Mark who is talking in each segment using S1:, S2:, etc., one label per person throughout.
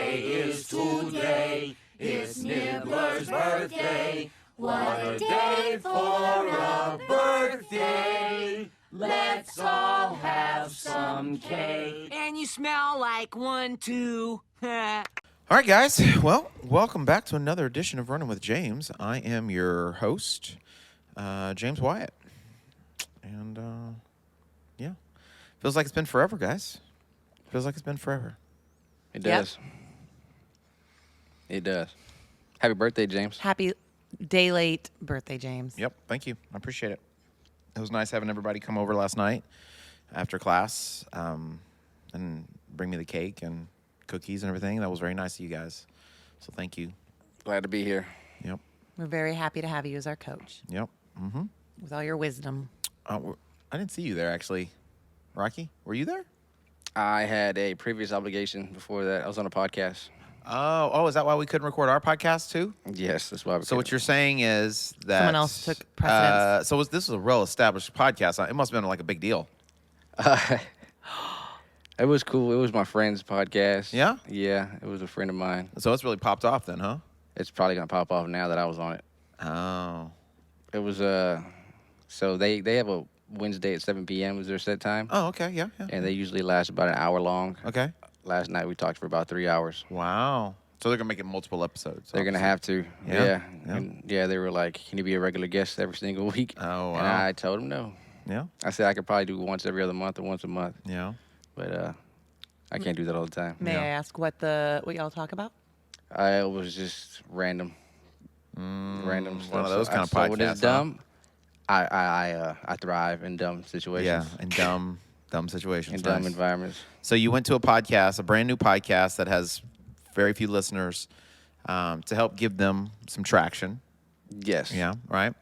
S1: day is today. It's Nibbler's birthday. What a day for a birthday. Let's all have some cake.
S2: And you smell like one, too.
S3: All right, guys. Well, welcome back to another edition of Running with James. I am your host, James Wyatt. And, yeah. Feels like it's been forever, guys. Feels like it's been forever.
S4: It does. It does. Happy birthday, James.
S5: Happy day late birthday, James.
S3: Yep, thank you. I appreciate it. It was nice having everybody come over last night after class and bring me the cake and cookies and everything. That was very nice of you guys. So thank you.
S4: Glad to be here.
S3: Yep.
S5: We're very happy to have you as our coach.
S3: Yep. Mm-hmm.
S5: With all your wisdom.
S3: I didn't see you there, actually. Rocky, were you there?
S4: I had a previous obligation before that. I was on a podcast.
S3: Oh, is that why we couldn't record our podcast too?
S4: Yes, that's why.
S3: So what you're saying is that
S5: someone else took precedence.
S3: This was a well-established podcast. It must have been like a big deal.
S4: It was cool. It was my friend's podcast.
S3: Yeah?
S4: Yeah, it was a friend of mine.
S3: So it's really popped off then, huh?
S4: It's probably gonna pop off now that I was on it.
S3: Oh.
S4: It was so they have a Wednesday at 7 p.m. is their set time.
S3: Oh, okay, yeah.
S4: And they usually last about an hour long.
S3: Okay.
S4: Last night we talked for about 3 hours.
S3: Wow. So they're gonna make it multiple episodes.
S4: They're gonna have to.
S3: Yeah.
S4: And they were like, "Can you be a regular guest every single week?"
S3: Oh, wow.
S4: And I told them no.
S3: Yeah.
S4: I said I could probably do once every other month or once a month.
S3: Yeah.
S4: But I can't do that all the time.
S5: May I ask what y'all talk about?
S4: It was just random stuff.
S3: One of those kind of
S4: so when it's
S3: podcasts,
S4: dumb, I thrive in dumb situations.
S3: Yeah, in dumb situations.
S4: In dumb
S3: Nice.
S4: environments.
S3: So you went to a podcast, a brand new podcast that has very few listeners, to help give them some traction.
S4: Yes.
S3: Yeah, right.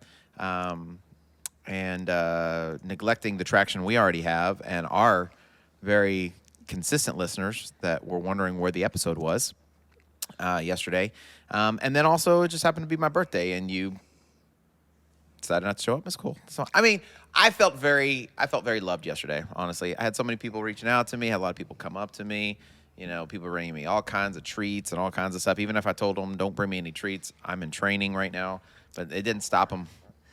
S3: And neglecting the traction we already have and our very consistent listeners that were wondering where the episode was yesterday. And then also it just happened to be my birthday and you decided not to show up. It's cool. So, I mean, I felt very loved yesterday, honestly. I had so many people reaching out to me, had a lot of people come up to me, people bringing me all kinds of treats and all kinds of stuff. Even if I told them, don't bring me any treats, I'm in training right now. But it didn't stop them.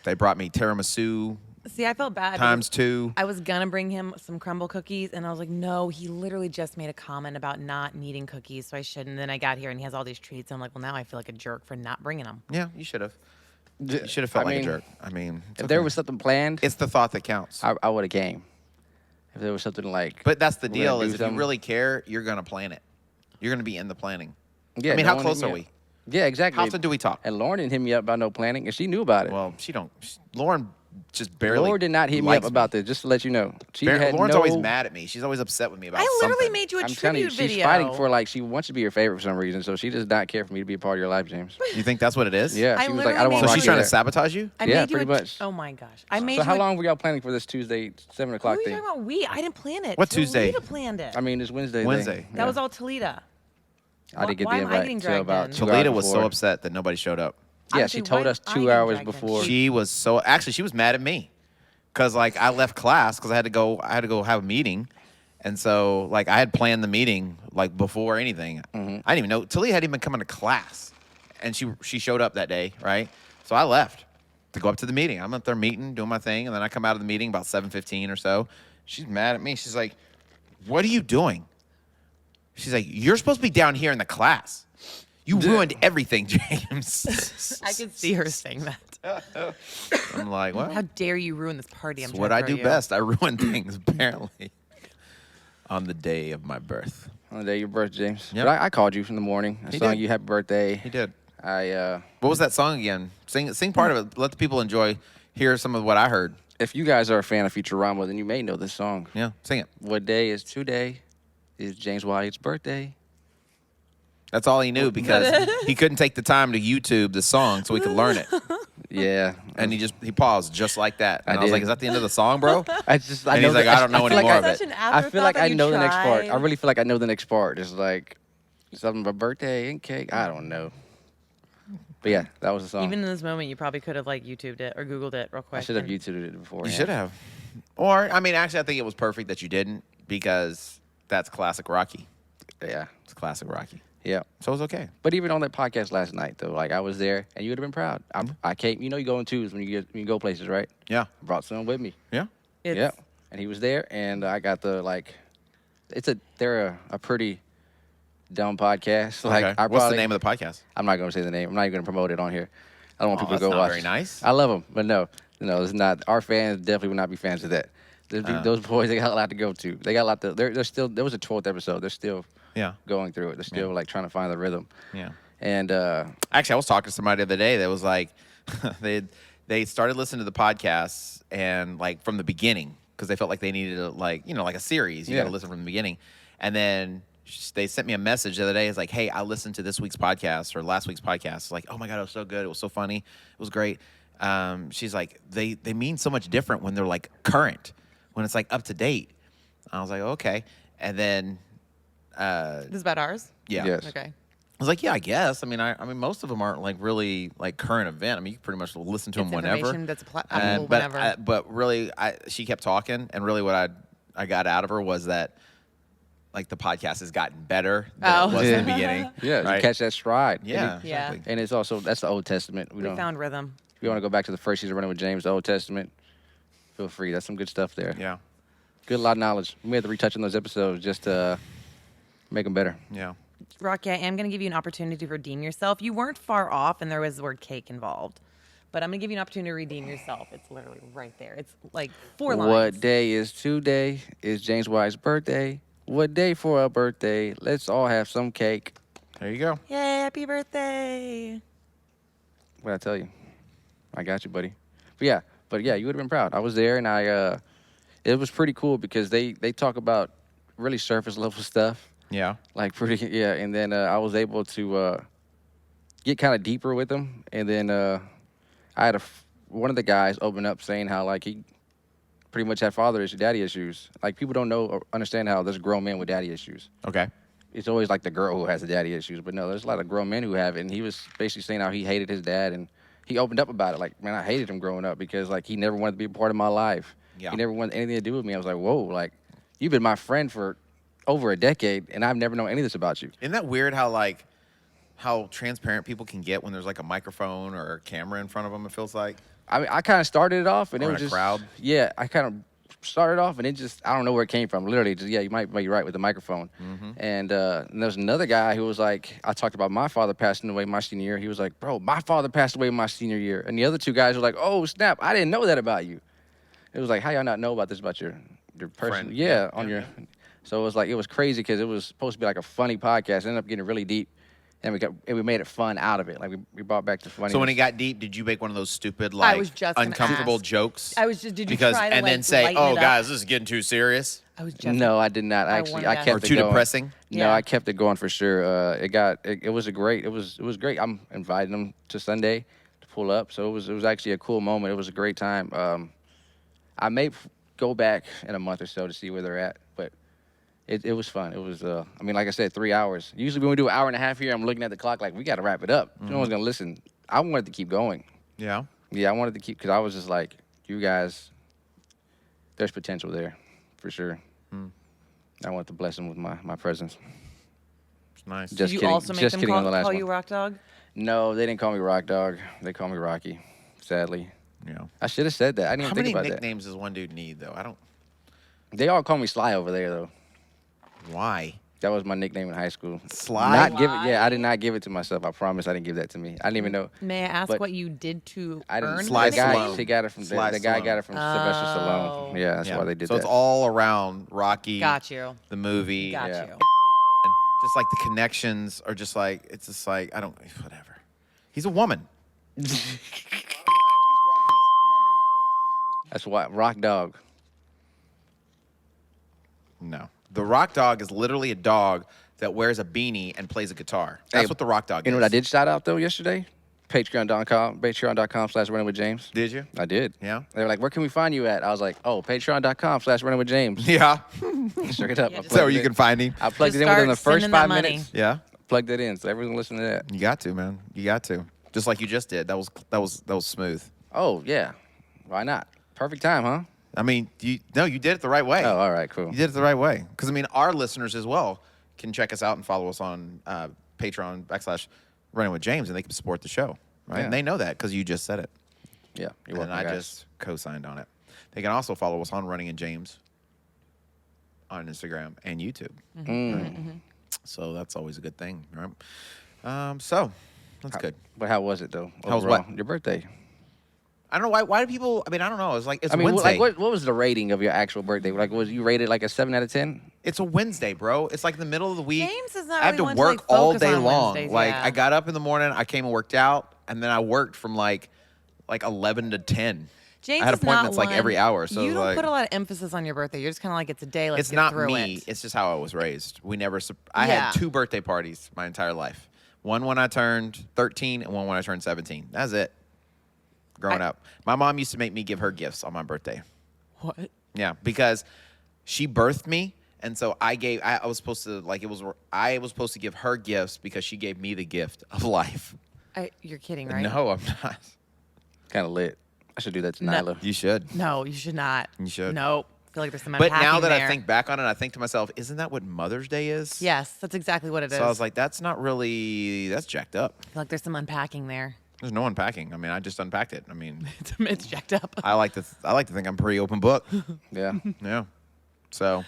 S3: They brought me tiramisu.
S5: See, I felt bad.
S3: Times two.
S5: I was going to bring him some crumble cookies, and I was like, no, he literally just made a comment about not needing cookies, so I shouldn't. And then I got here, and he has all these treats. And I'm like, well, now I feel like a jerk for not bringing them.
S3: Yeah, you should have. You should have felt like a jerk. I mean,
S4: if there was something planned,
S3: it's the thought that counts.
S4: I would have came. If there was something like.
S3: But that's the deal is if you really care, you're going to plan it. You're going to be in the planning.
S4: Yeah,
S3: I mean, how close are we?
S4: Yeah, exactly.
S3: How often do we talk?
S4: And Lauren didn't hit me up about no planning, and she knew about it.
S3: Well, Lauren just barely.
S4: Lauren did not hit me up about this, just to let you know.
S3: Lauren's always mad at me. She's always upset with me about something.
S5: I literally made you a
S4: I'm telling you,
S5: tribute video.
S4: she's fighting for, she wants to be your favorite for some reason, so she does not care for me to be a part of your life, James.
S3: You think that's what it is?
S4: Yeah, she was like, I don't want
S3: So
S4: to
S3: she's trying to sabotage you?
S4: Yeah, pretty much.
S5: Oh, my gosh. I made
S4: So how long were y'all planning for this Tuesday, 7 o'clock
S5: Who are
S4: thing?
S5: you talking about? We? I didn't plan it.
S3: What Tuesday?
S5: Toledo planned it.
S4: I mean, it's Wednesday.
S3: Wednesday.
S5: That was all Toledo.
S4: I didn't get
S5: Why
S4: the
S5: am I getting
S4: invite until
S5: dragged
S4: about
S5: in?
S4: 2
S3: Toledo
S4: hours
S3: was
S4: before.
S3: so upset that nobody showed up.
S4: Yeah,
S5: Honestly,
S4: she told
S5: why
S4: us
S5: am I
S4: 2
S5: getting
S4: hours
S5: dragged in?
S4: before.
S3: She was so actually she was mad at me because I left class because I had to go have a meeting, and so I had planned the meeting before anything.
S4: Mm-hmm.
S3: I didn't even know Talia hadn't even come into class, and she showed up that day, right? So I left to go up to the meeting. I'm up there meeting, doing my thing, and then I come out of the meeting about 7:15 or so. She's mad at me. She's like, "What are you doing?" She's like, "You're supposed to be down here in the class. You ruined everything, James."
S5: I could see her saying that.
S3: I'm like, what?
S5: How dare you ruin this party?
S3: It's what I do best. I ruin things, apparently, on the day of my birth.
S4: On the day of your birth, James.
S3: Yep.
S4: But I called you in the morning. I
S3: He
S4: sang
S3: did.
S4: you happy birthday.
S3: He did.
S4: What
S3: What was that song again? Sing part of it. Let the people hear some of what I heard.
S4: If you guys are a fan of Futurama, then you may know this song.
S3: Yeah, sing it.
S4: What day is today? Is James Wyatt's birthday.
S3: That's all he knew because he couldn't take the time to YouTube the song so he could learn it.
S4: Yeah.
S3: And he paused just like that. And I was
S4: did.
S3: like, is that the end of the song, bro?
S4: I
S3: And he's like, I don't know any more of it.
S4: I feel like I know the next part. I really feel like I know the next part. It's like something about birthday and cake. I don't know. But yeah, that was the song.
S5: Even in this moment, you probably could have YouTubed it or Googled it real quick.
S4: I should have YouTubed it before.
S3: You should have. Or, I mean, actually, I think it was perfect that you didn't because that's classic Rocky.
S4: Yeah.
S3: It's classic Rocky.
S4: Yeah.
S3: So it was okay.
S4: But even on that podcast last night, though, like I was there, and you would have been proud.
S3: Mm-hmm.
S4: I came. You know, you go in twos when you go places, right?
S3: Yeah.
S4: Brought someone with me.
S3: Yeah.
S4: Yeah. And he was there, and I got the like. They're a pretty dumb podcast. Like,
S3: Okay. What's the name of the podcast?
S4: I'm not going to say the name. I'm not even going to promote it on here. I don't want people to go
S3: that's not
S4: watch.
S3: very nice.
S4: I love them, but no, it's not. Our fans definitely would not be fans of that. Those boys, they got a lot to go to. They got a lot to. They're still. There was a 12th episode. They're still going through it. They're still like trying to find the rhythm.
S3: Yeah.
S4: And
S3: actually, I was talking to somebody the other day that was like, they started listening to the podcasts and like from the beginning because they felt like they needed a, like a series. You got to listen from the beginning, and then they sent me a message the other day. It's like, hey, I listened to this week's podcast or last week's podcast. It's like, oh my God, it was so good. It was so funny. It was great. She's like, they mean so much different when they're like current, when it's like up to date. I was like, okay. And then,
S5: This is about ours?
S3: yeah.
S4: Yes.
S5: Okay.
S3: I was like, yeah, I guess. I mean, most of them aren't like really like current event. I mean, you can pretty much listen to them whenever.
S5: Information that's applicable whenever.
S3: But really, she kept talking, and really, what I got out of her was that like the podcast has gotten better than it was in the beginning.
S4: Yeah,
S3: right?
S4: you catch that stride.
S3: Yeah,
S5: Yeah.
S3: exactly.
S4: And it's also that's the Old Testament.
S5: We found rhythm.
S4: If you want to go back to the first season running with James, the Old Testament, feel free. That's some good stuff there.
S3: Yeah,
S4: Good, a lot of knowledge. We had to retouch on those episodes just to make them better.
S3: yeah.
S5: Rocky, I am going to give you an opportunity to redeem yourself. You weren't far off, and there was the word cake involved. But I'm going to give you an opportunity to redeem yourself. It's literally right there. It's like 4 lines.
S4: What day is today? Is James White's birthday? What day for a birthday? Let's all have some cake.
S3: There you go.
S5: Yay, happy birthday.
S4: What'd I tell you? I got you, buddy. But yeah, you would have been proud. I was there, and it was pretty cool because they talk about really surface level stuff.
S3: Yeah.
S4: Like and then I was able to get kind of deeper with them, and then I had one of the guys open up saying how like he pretty much had daddy issues. Like people don't know or understand how there's grown men with daddy issues.
S3: Okay.
S4: It's always like the girl who has the daddy issues, but no, there's a lot of grown men who have it. And he was basically saying how he hated his dad, and he opened up about it. Like, man, I hated him growing up because like he never wanted to be a part of my life.
S3: Yeah.
S4: He never wanted anything to do with me. I was like, whoa, like you've been my friend for over a decade, and I've never known any of this about you.
S3: Isn't that weird how transparent people can get when there's like a microphone or a camera in front of them, it feels like?
S4: I mean, I kind of started it off, and
S3: Or
S4: it
S3: in
S4: was
S3: a
S4: just
S3: crowd?
S4: Yeah, I kind of started off, and it just I don't know where it came from. Literally, just you might be right with the microphone.
S3: Mm-hmm.
S4: And there's another guy who was like, I talked about my father passing away my senior year. He was like, bro, my father passed away my senior year. And the other two guys were like, oh snap, I didn't know that about you. It was like, how y'all not know about this about your person?
S3: Friend.
S4: Yeah,
S3: Yeah,
S4: on
S3: yeah,
S4: your. So it was crazy because it was supposed to be like a funny podcast. It ended up getting really deep. And we made it fun out of it. Like we brought back the funny.
S3: So when it got deep, did you make one of those stupid
S5: I was just gonna
S3: uncomfortable
S5: ask.
S3: jokes?
S5: I was just, did you
S3: because
S5: try to
S3: and
S5: like,
S3: then say,
S5: lighten
S3: oh
S5: it up?
S3: guys, this is getting too serious
S5: I was just
S4: No, I did not.
S5: I
S4: Actually,
S5: wanted
S4: I
S5: to
S4: kept
S3: or
S4: it
S3: too
S4: going.
S3: depressing.
S4: No,
S5: Yeah.
S4: I kept it going for sure. It was great. It was great. I'm inviting them to Sunday to pull up. So it was actually a cool moment. It was a great time. I may go back in a month or so to see where they're at, but it was fun. It was I mean, like I said, 3 hours. Usually when we do an hour and a half here, I'm looking at the clock like we got to wrap it up. No one's gonna listen. I wanted to keep going.
S3: Yeah.
S4: Yeah, I wanted to keep because I was just like, you guys, there's potential there, for sure. I want to bless them with my presence.
S3: It's nice.
S4: Just
S5: Did you
S4: kidding.
S5: also make
S4: Just
S5: them
S4: kidding on the last
S5: call
S4: one.
S5: you Rock Dog?
S4: No, they didn't call me Rock Dog. They call me Rocky. Sadly,
S3: Yeah.
S4: I should have said that. I didn't
S3: How
S4: even
S3: many
S4: think about
S3: nicknames does one dude need though? I don't.
S4: that. They all call me Sly over there though.
S3: Why?
S4: That was my nickname in high school.
S3: Sly?
S4: Not give it. Yeah, I did not give it to myself. I promise I didn't give that to me. I didn't even know.
S5: May I ask
S4: But
S5: what you did to
S4: I didn't.
S5: earn
S3: Sly
S4: the
S5: the
S4: guy,
S3: Stallone.
S4: he got it from
S3: Sly
S4: the guy
S3: Stallone.
S4: got it from Sylvester
S5: Oh.
S4: Stallone. Yeah, that's
S3: Yeah.
S4: why they did
S3: so
S4: that.
S3: it's all around Rocky.
S5: Got you.
S3: The movie.
S5: Got
S4: Yeah.
S5: you.
S3: And just like the connections are just like it's just like I don't whatever. He's a woman.
S4: That's why Rock Dog.
S3: No. The Rock Dog is literally a dog that wears a beanie and plays a guitar. That's
S4: Hey,
S3: what the Rock Dog
S4: You
S3: is.
S4: know what I did shout out though yesterday? Patreon.com/runningwithjames.
S3: Did you?
S4: I did.
S3: Yeah.
S4: They were like, "Where can we find you at?" I was like, "Oh, Patreon.com/runningwithjames."
S3: Yeah.
S4: Straight up.
S5: Yeah,
S4: I
S5: just-
S3: So
S4: plugged
S3: you
S4: it
S3: can find him.
S4: I plugged
S5: Just
S4: it in within
S5: start
S4: the first
S5: sending that
S4: 5
S5: money.
S4: minutes.
S3: Yeah.
S4: Plugged it in, so everyone listen to that.
S3: You got to, man. You got to. Just like you just did. That was smooth.
S4: Oh yeah, why not? Perfect time, huh?
S3: I mean, you did it the right way.
S4: Oh, all right, cool.
S3: You did it the right way. Because I mean, our listeners as well can check us out and follow us on Patreon /Running with James, and they can support the show, right?
S4: Yeah.
S3: And they know that because you just said it.
S4: Yeah, you're
S3: And
S4: welcome,
S3: I
S4: guys.
S3: just co-signed on it. They can also follow us on Running and James on Instagram and YouTube. So that's always a good thing, right? So that's good.
S4: But how was it though?
S3: How was
S4: overall?
S3: what?
S4: Your birthday.
S3: I don't know why do people? I mean, I don't know. It's like it's
S4: I mean,
S3: Wednesday.
S4: what was the rating of your actual birthday? Like, was you rated like a 7 out of 10?
S3: It's a Wednesday, bro. It's like the middle of the week.
S5: James is not
S3: I have
S5: really
S3: to
S5: one to,
S3: work
S5: like,
S3: all
S5: focus
S3: day
S5: on
S3: long.
S5: Wednesdays,
S3: Like
S5: yeah.
S3: I got up in the morning, I came and worked out, and then I worked from like 11 to 10.
S5: James
S3: I had
S5: is
S3: appointments
S5: not
S3: like every
S5: one-
S3: hour. So
S5: you don't
S3: like,
S5: put a lot of emphasis on your birthday. You're just kind of like, it's a day. Let's
S3: it's
S5: get
S3: not
S5: through
S3: me.
S5: it.
S3: It's just how I was raised. We never. I
S5: Yeah.
S3: had 2 birthday parties my entire life. One when I turned 13, and one when I turned 17. That's it. Growing up, my mom used to make me give her gifts on my birthday.
S5: What?
S3: Yeah, because she birthed me, and so I was supposed to I was supposed to give her gifts because she gave me the gift of life.
S5: You're kidding, right?
S3: No, I'm not.
S4: Kind of lit. I should do that to
S5: No.
S4: Nyla.
S3: You should.
S5: No, you should not.
S3: You should.
S5: Nope. I feel like there's some
S3: But
S5: unpacking
S3: now that I
S5: there.
S3: think back on it, I think to myself, isn't that what Mother's Day is?
S5: Yes, that's exactly what it is.
S3: So I was like, that's not really. That's jacked up.
S5: I feel like there's some unpacking there.
S3: There's no unpacking. I mean, I just unpacked it. I mean,
S5: It's jacked up.
S3: I like to think I'm a pretty open book.
S4: Yeah.
S3: Yeah. So,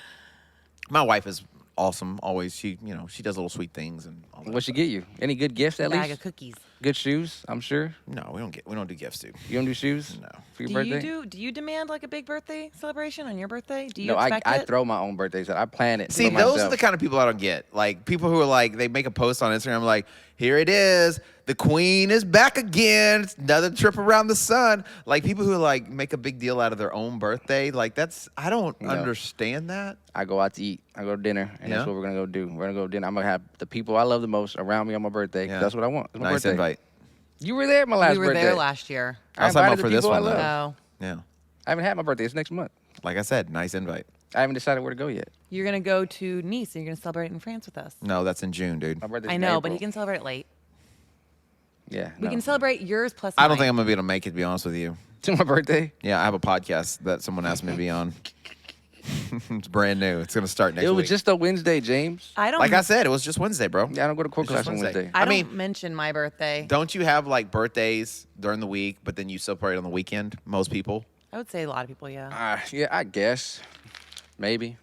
S3: my wife is awesome. Always, she does little sweet things and all that.
S4: What'd she get you? Any good gifts at
S5: Bag
S4: least?
S5: of cookies.
S4: Good shoes, I'm sure.
S3: No, we don't do gifts, dude.
S4: You don't do shoes?
S3: No.
S4: For your birthday?
S5: Do you demand like a big birthday celebration on your birthday? Do you
S4: No,
S5: expect
S4: I
S5: it?
S4: throw my own birthdays out. I plan it.
S3: See,
S4: for
S3: those
S4: myself.
S3: are the kind of people I don't get. Like people who are like, they make a post on Instagram like, here it is, the queen is back again. It's another trip around the sun. Like people who like make a big deal out of their own birthday. Like I don't
S4: No.
S3: understand that.
S4: I go out to eat. I go to dinner, and
S3: Yeah?
S4: that's what we're gonna go do. We're gonna go to dinner. I'm gonna have the people I love the most around me on my birthday. 'Cause
S3: Yeah.
S4: That's what I want. It's my
S3: Nice
S4: birthday.
S3: invite.
S4: You were there my last
S5: We were
S4: birthday.
S5: there last year.
S3: I was talking
S4: invited
S3: about
S4: the
S3: for this
S4: people I
S3: one, though.
S4: love.
S5: Oh,
S3: Yeah.
S4: I haven't had my birthday. It's next month.
S3: Like I said, nice invite.
S4: I haven't decided where to go yet.
S5: you're gonna go to Nice and you're gonna celebrate it in France with us.
S3: No, that's in June, dude.
S4: My birthday's
S5: I
S4: in
S5: know, but he
S4: April.
S5: can celebrate it late.
S4: Yeah.
S5: We
S4: no.
S5: can celebrate yours plus.
S3: I don't
S5: mine.
S3: think I'm gonna be able to make it, to be honest with you.
S4: to my birthday.
S3: Yeah, I have a podcast that someone asked me to be on. It's brand new. It's gonna start next
S4: It
S3: week.
S4: was just a Wednesday, James.
S5: I don't.
S3: like I said, it was just Wednesday, bro.
S4: Yeah, I don't go to core
S3: It's just
S4: class on
S3: Wednesday.
S4: Wednesday.
S5: I
S3: I
S5: don't
S3: mean-
S5: mention my birthday.
S3: Don't you have like birthdays during the week, but then you celebrate on the weekend? Most people.
S5: I would say a lot of people, yeah.
S4: Yeah, I guess. Maybe.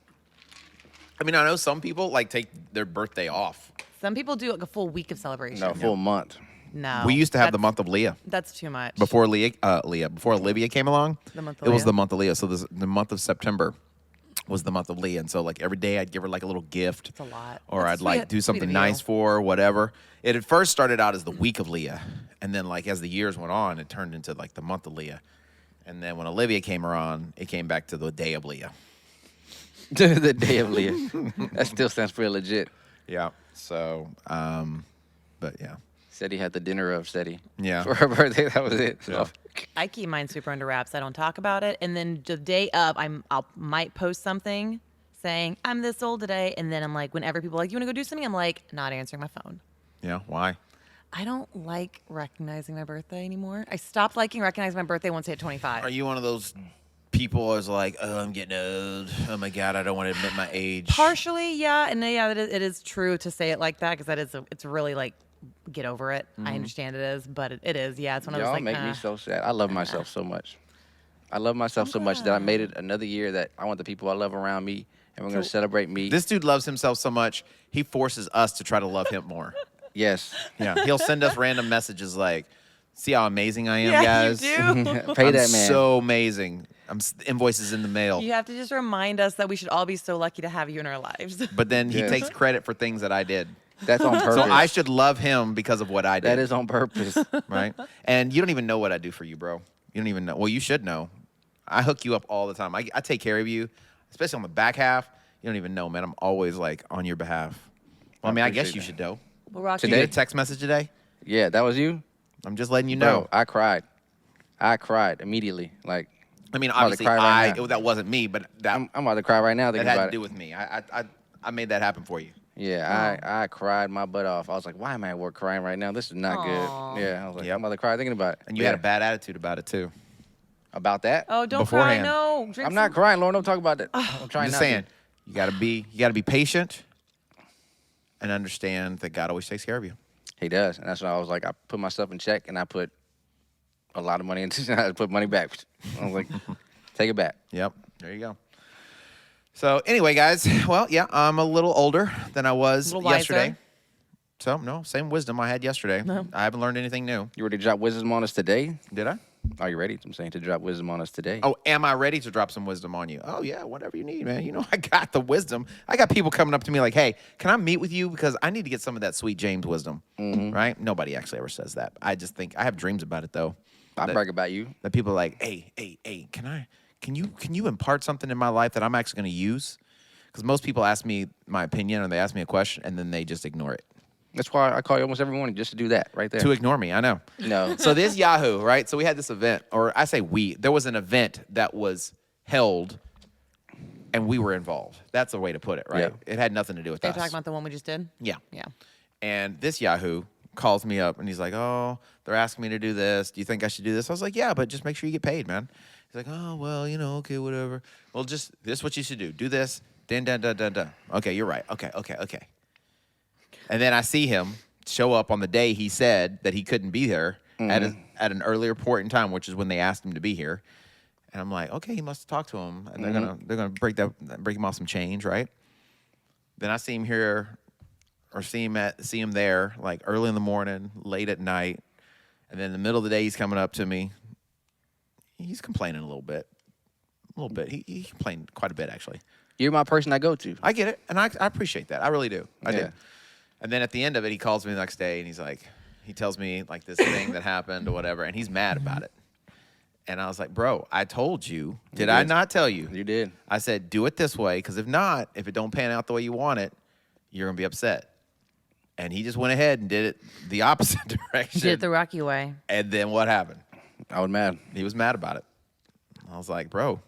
S3: I mean, I know some people like take their birthday off.
S5: Some people do like a full week of celebration.
S4: No, full month.
S5: No.
S3: We used to have the
S5: that's-
S3: month of Leah
S5: That's too much.
S3: before before Olivia came along.
S5: The month of
S3: it was
S5: Leah?
S3: the month of Leah. So the month of September was the month of Leah, and so like every day I'd give her like a little gift.
S5: It's a lot.
S3: Or
S5: That's
S3: I'd like
S5: sweet-
S3: do
S5: sweet
S3: something
S5: of you.
S3: nice for her, whatever. It at first started out as the week of Leah, and then like as the years went on, it turned into like the month of Leah. And then when Olivia came around, it came back to the day of Leah.
S4: The day of Leah. That still sounds pretty legit.
S3: Yeah. So, but yeah.
S4: Said he had the dinner of Steady.
S3: Yeah.
S4: For her birthday, that was it. So.
S3: Yeah.
S5: I keep mine super under wraps. I don't talk about it. And then the day of, I might post something saying, I'm this old today. And then I'm like, whenever people are like, you want to go do something? I'm like, not answering my phone.
S3: Yeah. Why?
S5: I don't like recognizing my birthday anymore. I stopped liking recognizing my birthday once I hit 25.
S3: Are you one of those people who's like, oh, I'm getting old. Oh my God, I don't want to admit my age.
S5: Partially, yeah. And yeah, it is true to say it like that because it's really like, get over it. I understand it is, but it is. Yeah, it's one of those
S4: Y'all
S5: like,
S4: make me so sad. I love myself so much. I love myself so much that I made it another year that I want the people I love around me, and we're going to celebrate me.
S3: This dude loves himself so much, he forces us to try to love him more.
S4: Yes.
S3: Yeah. He'll send us random messages like, see how amazing I am,
S5: yeah,
S3: guys?
S5: you do.
S4: Pay
S3: I'm
S4: that man.
S3: so amazing. Invoices in the mail.
S5: You have to just remind us that we should all be so lucky to have you in our lives.
S3: But then he
S4: Yes.
S3: takes credit for things that I did.
S4: That's on purpose.
S3: So I should love him because of what I did.
S4: That is on purpose.
S3: right? And you don't even know what I do for you, bro. You don't even know. Well, you should know. I hook you up all the time. I take care of you, especially on the back half. You don't even know, man. I'm always like on your behalf. Well, I mean, I guess
S4: appreciate
S3: you
S4: that.
S3: should know.
S5: Well, Rocky,
S3: Did you
S4: Today?
S3: get a text message today?
S4: Yeah, that was you?
S3: I'm just letting you know.
S4: Bro, I cried. I cried immediately. Like,
S3: I mean,
S4: I'm about to
S3: obviously,
S4: cry right now.
S3: that wasn't me, but that
S4: I'm about to cry right now
S3: that
S4: thinking
S3: had
S4: about
S3: to do
S4: it.
S3: with me. I made that happen for you.
S4: Yeah, I cried my butt off. I was like, why am I at work crying right now? This is not
S5: Aw.
S4: good. Yeah, I was like,
S3: Yep.
S4: I'm about to cry thinking about it.
S3: And you
S4: Yeah.
S3: had a bad attitude about it too.
S4: About that?
S5: Oh, don't
S3: beforehand.
S5: cry. No. Drink
S4: I'm not
S5: some-
S4: crying, Lauren. Don't talk about that. I'm
S3: I'm
S4: trying
S3: just
S4: not
S3: saying,
S4: to.
S3: you gotta be patient. and understand that God always takes care of you.
S4: He does, and that's why I was like, I put myself in check, and I put a lot of money into. I put money back. I was like, take it back.
S3: Yep. There you go. So anyway, guys, well, yeah, I'm a little older than I was
S5: A little wiser.
S3: yesterday. So no, same wisdom I had yesterday.
S5: No.
S3: I haven't learned anything new.
S4: You ready to drop wisdom on us today?
S3: Did I?
S4: Are you ready? I'm saying to drop wisdom on us today.
S3: Oh, am I ready to drop some wisdom on you? Oh, yeah, whatever you need, man. You know, I got the wisdom. I got people coming up to me like, hey, can I meet with you? Because I need to get some of that sweet James wisdom, right? Nobody actually ever says that. I just think, I have dreams about it, though.
S4: I brag about you.
S3: That people are like, hey, can you impart something in my life that I'm actually going to use? Because most people ask me my opinion or they ask me a question and then they just ignore it.
S4: That's why I call you almost every morning just to do that right there.
S3: To ignore me, I know.
S4: No.
S3: So this Yahoo, right? So we had this event, or I say there was an event that was held and we were involved. That's the way to put it, right?
S4: Yeah.
S3: It had nothing to do with
S5: They're
S3: us.
S5: talking about the one we just did?
S3: Yeah.
S5: Yeah.
S3: And this Yahoo calls me up and he's like, oh, they're asking me to do this. Do you think I should do this? I was like, yeah, but just make sure you get paid, man. He's like, oh, well, okay, whatever. Well, this is what you should do. Do this, dun. Okay, you're right. Okay. And then I see him show up on the day he said that he couldn't be there at an earlier point in time, which is when they asked him to be here. And I'm like, okay, he must have talked to him, and they're gonna break him off some change, right? Then I see him here, or see him there, like early in the morning, late at night, and then in the middle of the day he's coming up to me. He's complaining a little bit. He complained quite a bit, actually.
S4: You're my person I go to.
S3: I get it, and I appreciate that. I really do. I
S4: Yeah.
S3: do. And then at the end of it, he calls me the next day, and he's like, he tells me like this thing that happened or whatever, and he's mad about it. And I was like, bro, I told you. Did I not tell you?
S4: You did.
S3: I said, do it this way, because if not, if it don't pan out the way you want it, you're going to be upset. And he just went ahead and did it the opposite direction.
S5: Did it the Rocky way.
S3: And then what happened?
S4: I was mad.
S3: He was mad about it. I was like, bro,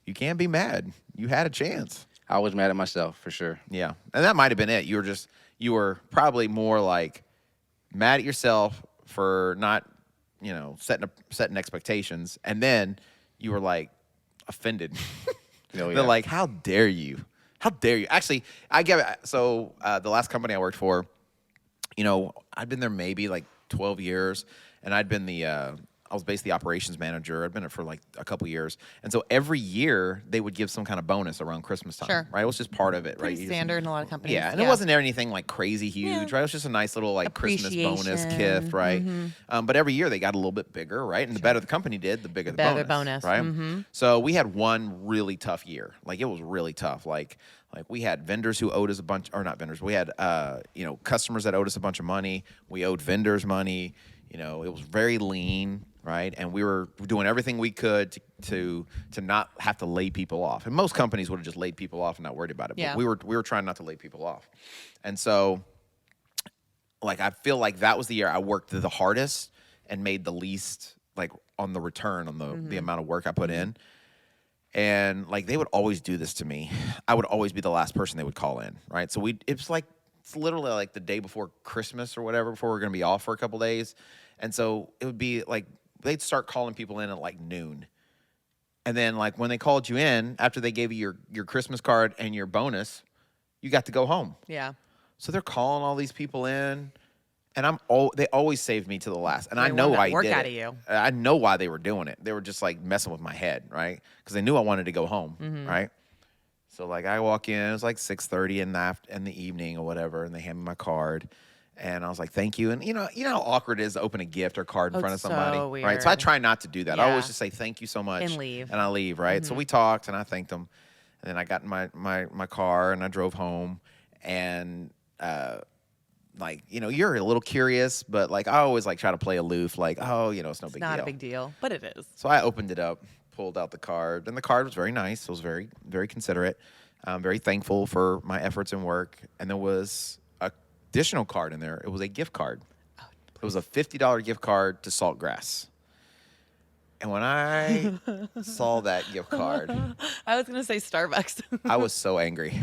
S3: you can't be mad. You had a chance.
S4: I was mad at myself, for sure.
S3: Yeah. And that might have been it. You were probably more like mad at yourself for not, setting expectations. And then you were like offended.
S4: Oh, yeah.
S3: They're like, how dare you? How dare you? Actually, the last company I worked for, I'd been there maybe like 12 years, and I was basically the operations manager. I'd been there for like a couple years. And so every year they would give some kind of bonus around Christmas time.
S5: Sure.
S3: Right? It was just part of it,
S5: Pretty
S3: right?
S5: standard in a lot of companies.
S3: Yeah, and it wasn't anything like crazy huge,
S5: Yeah.
S3: right? It was just a nice little like Christmas bonus
S5: Appreciation.
S3: gift, right? But every year they got a little bit bigger, right? And the better the company did, the bigger the
S5: better
S3: bonus,
S5: bonus.
S3: right? So we had one really tough year. Like it was really tough. Like we had vendors who owed us a bunch, or not vendors. We had customers that owed us a bunch of money. We owed vendors money. It was very lean, right? And we were doing everything we could to not have to lay people off. And most companies would have just laid people off and not worried about it.
S5: Yeah.
S3: But we were trying not to lay people off. And so, like, I feel like that was the year I worked the hardest and made the least, like, on the return on the amount of work I put in. And like they would always do this to me. I would always be the last person they would call in, right? So it's literally like the day before Christmas or whatever, before we're gonna be off for a couple days. And so it would be like they'd start calling people in at like noon. And then like when they called you in, after they gave you your Christmas card and your bonus, you got to go home.
S5: Yeah.
S3: So they're calling all these people in, and they always saved me to the last. And I
S5: They
S3: know
S5: want that
S3: why
S5: work
S3: did
S5: out
S3: it.
S5: of you.
S3: I know why they were doing it. They were just like messing with my head, right? Because they knew I wanted to go home, right? So like I walk in, it was like 6:30 in the evening or whatever, and they hand me my card, and I was like, "Thank you." And you know how awkward it is to open a gift or card in front of
S5: It's so
S3: somebody, right? So I
S5: weird.
S3: try not to do that. I
S5: Yeah.
S3: always just say thank you so much
S5: And leave.
S3: and I leave, right? So we talked, and I thanked them, and then I got in my car and I drove home, and like you're a little curious, but like I always like try to play aloof, like it's no big
S5: It's not
S3: deal.
S5: a big deal, but it is.
S3: So I opened it up, pulled out the card, and the card was very nice. It was very, very considerate. I'm very thankful for my efforts and work. And there was an additional card in there. It was a gift card. It was a $50 gift card to Saltgrass. And when I saw that gift card,
S5: I was gonna say Starbucks.
S3: I was so angry.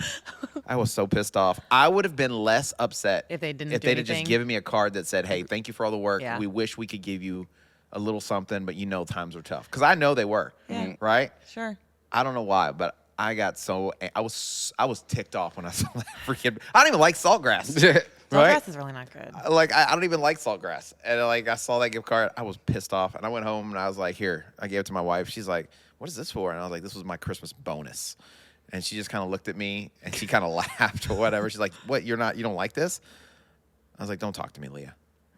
S3: I was so pissed off. I would have been less upset
S5: If they didn't
S3: if
S5: do
S3: they'd have just
S5: anything.
S3: given me a card that said, "Hey, thank you for all the work.
S5: Yeah.
S3: We wish we could give you a little something, but times are tough." Because I know they were,
S5: Yeah.
S3: right?
S5: Sure.
S3: I don't know why, but I got I was ticked off when I saw that freaking. I don't even like saltgrass. Right?
S5: Saltgrass is really not good.
S3: Like I don't even like saltgrass, and like I saw that gift card, I was pissed off, and I went home and I was like, here, I gave it to my wife. She's like, what is this for? And I was like, this was my Christmas bonus, and she just kind of looked at me and she kind of laughed or whatever. She's like, what? You don't like this? I was like, don't talk to me, Leah.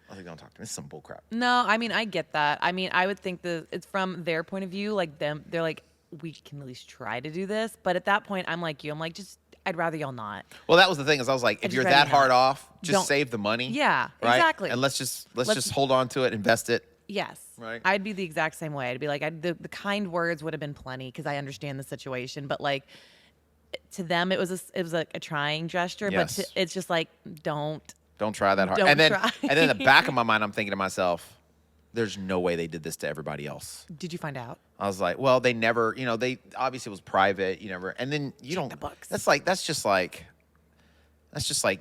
S3: I was like, don't talk to me. This is some bullcrap.
S5: No, I mean I get that. I mean I would think it's from their point of view. Like they're like, we can at least try to do this. But at that point, I'm like you. I'm like, just I'd rather y'all not.
S3: Well, that was the thing is I was like, if
S5: just
S3: you're
S5: rather
S3: that hard
S5: not.
S3: off, just
S5: Don't-
S3: save the money.
S5: Yeah,
S3: right?
S5: exactly.
S3: And let's just hold on to it, invest it.
S5: Yes.
S3: Right.
S5: I'd be the exact same way. I'd be like, the kind words would have been plenty because I understand the situation. But like, to them, it was a trying gesture.
S3: Yes.
S5: But it's just like, don't.
S3: Don't try that hard.
S5: Don't
S3: and then
S5: try.
S3: and then in the back of my mind, I'm thinking to myself, there's no way they did this to everybody else.
S5: Did you find out?
S3: I was like, well, they never, they obviously it was private, you never, and then you don't.
S5: the books.
S3: That's just like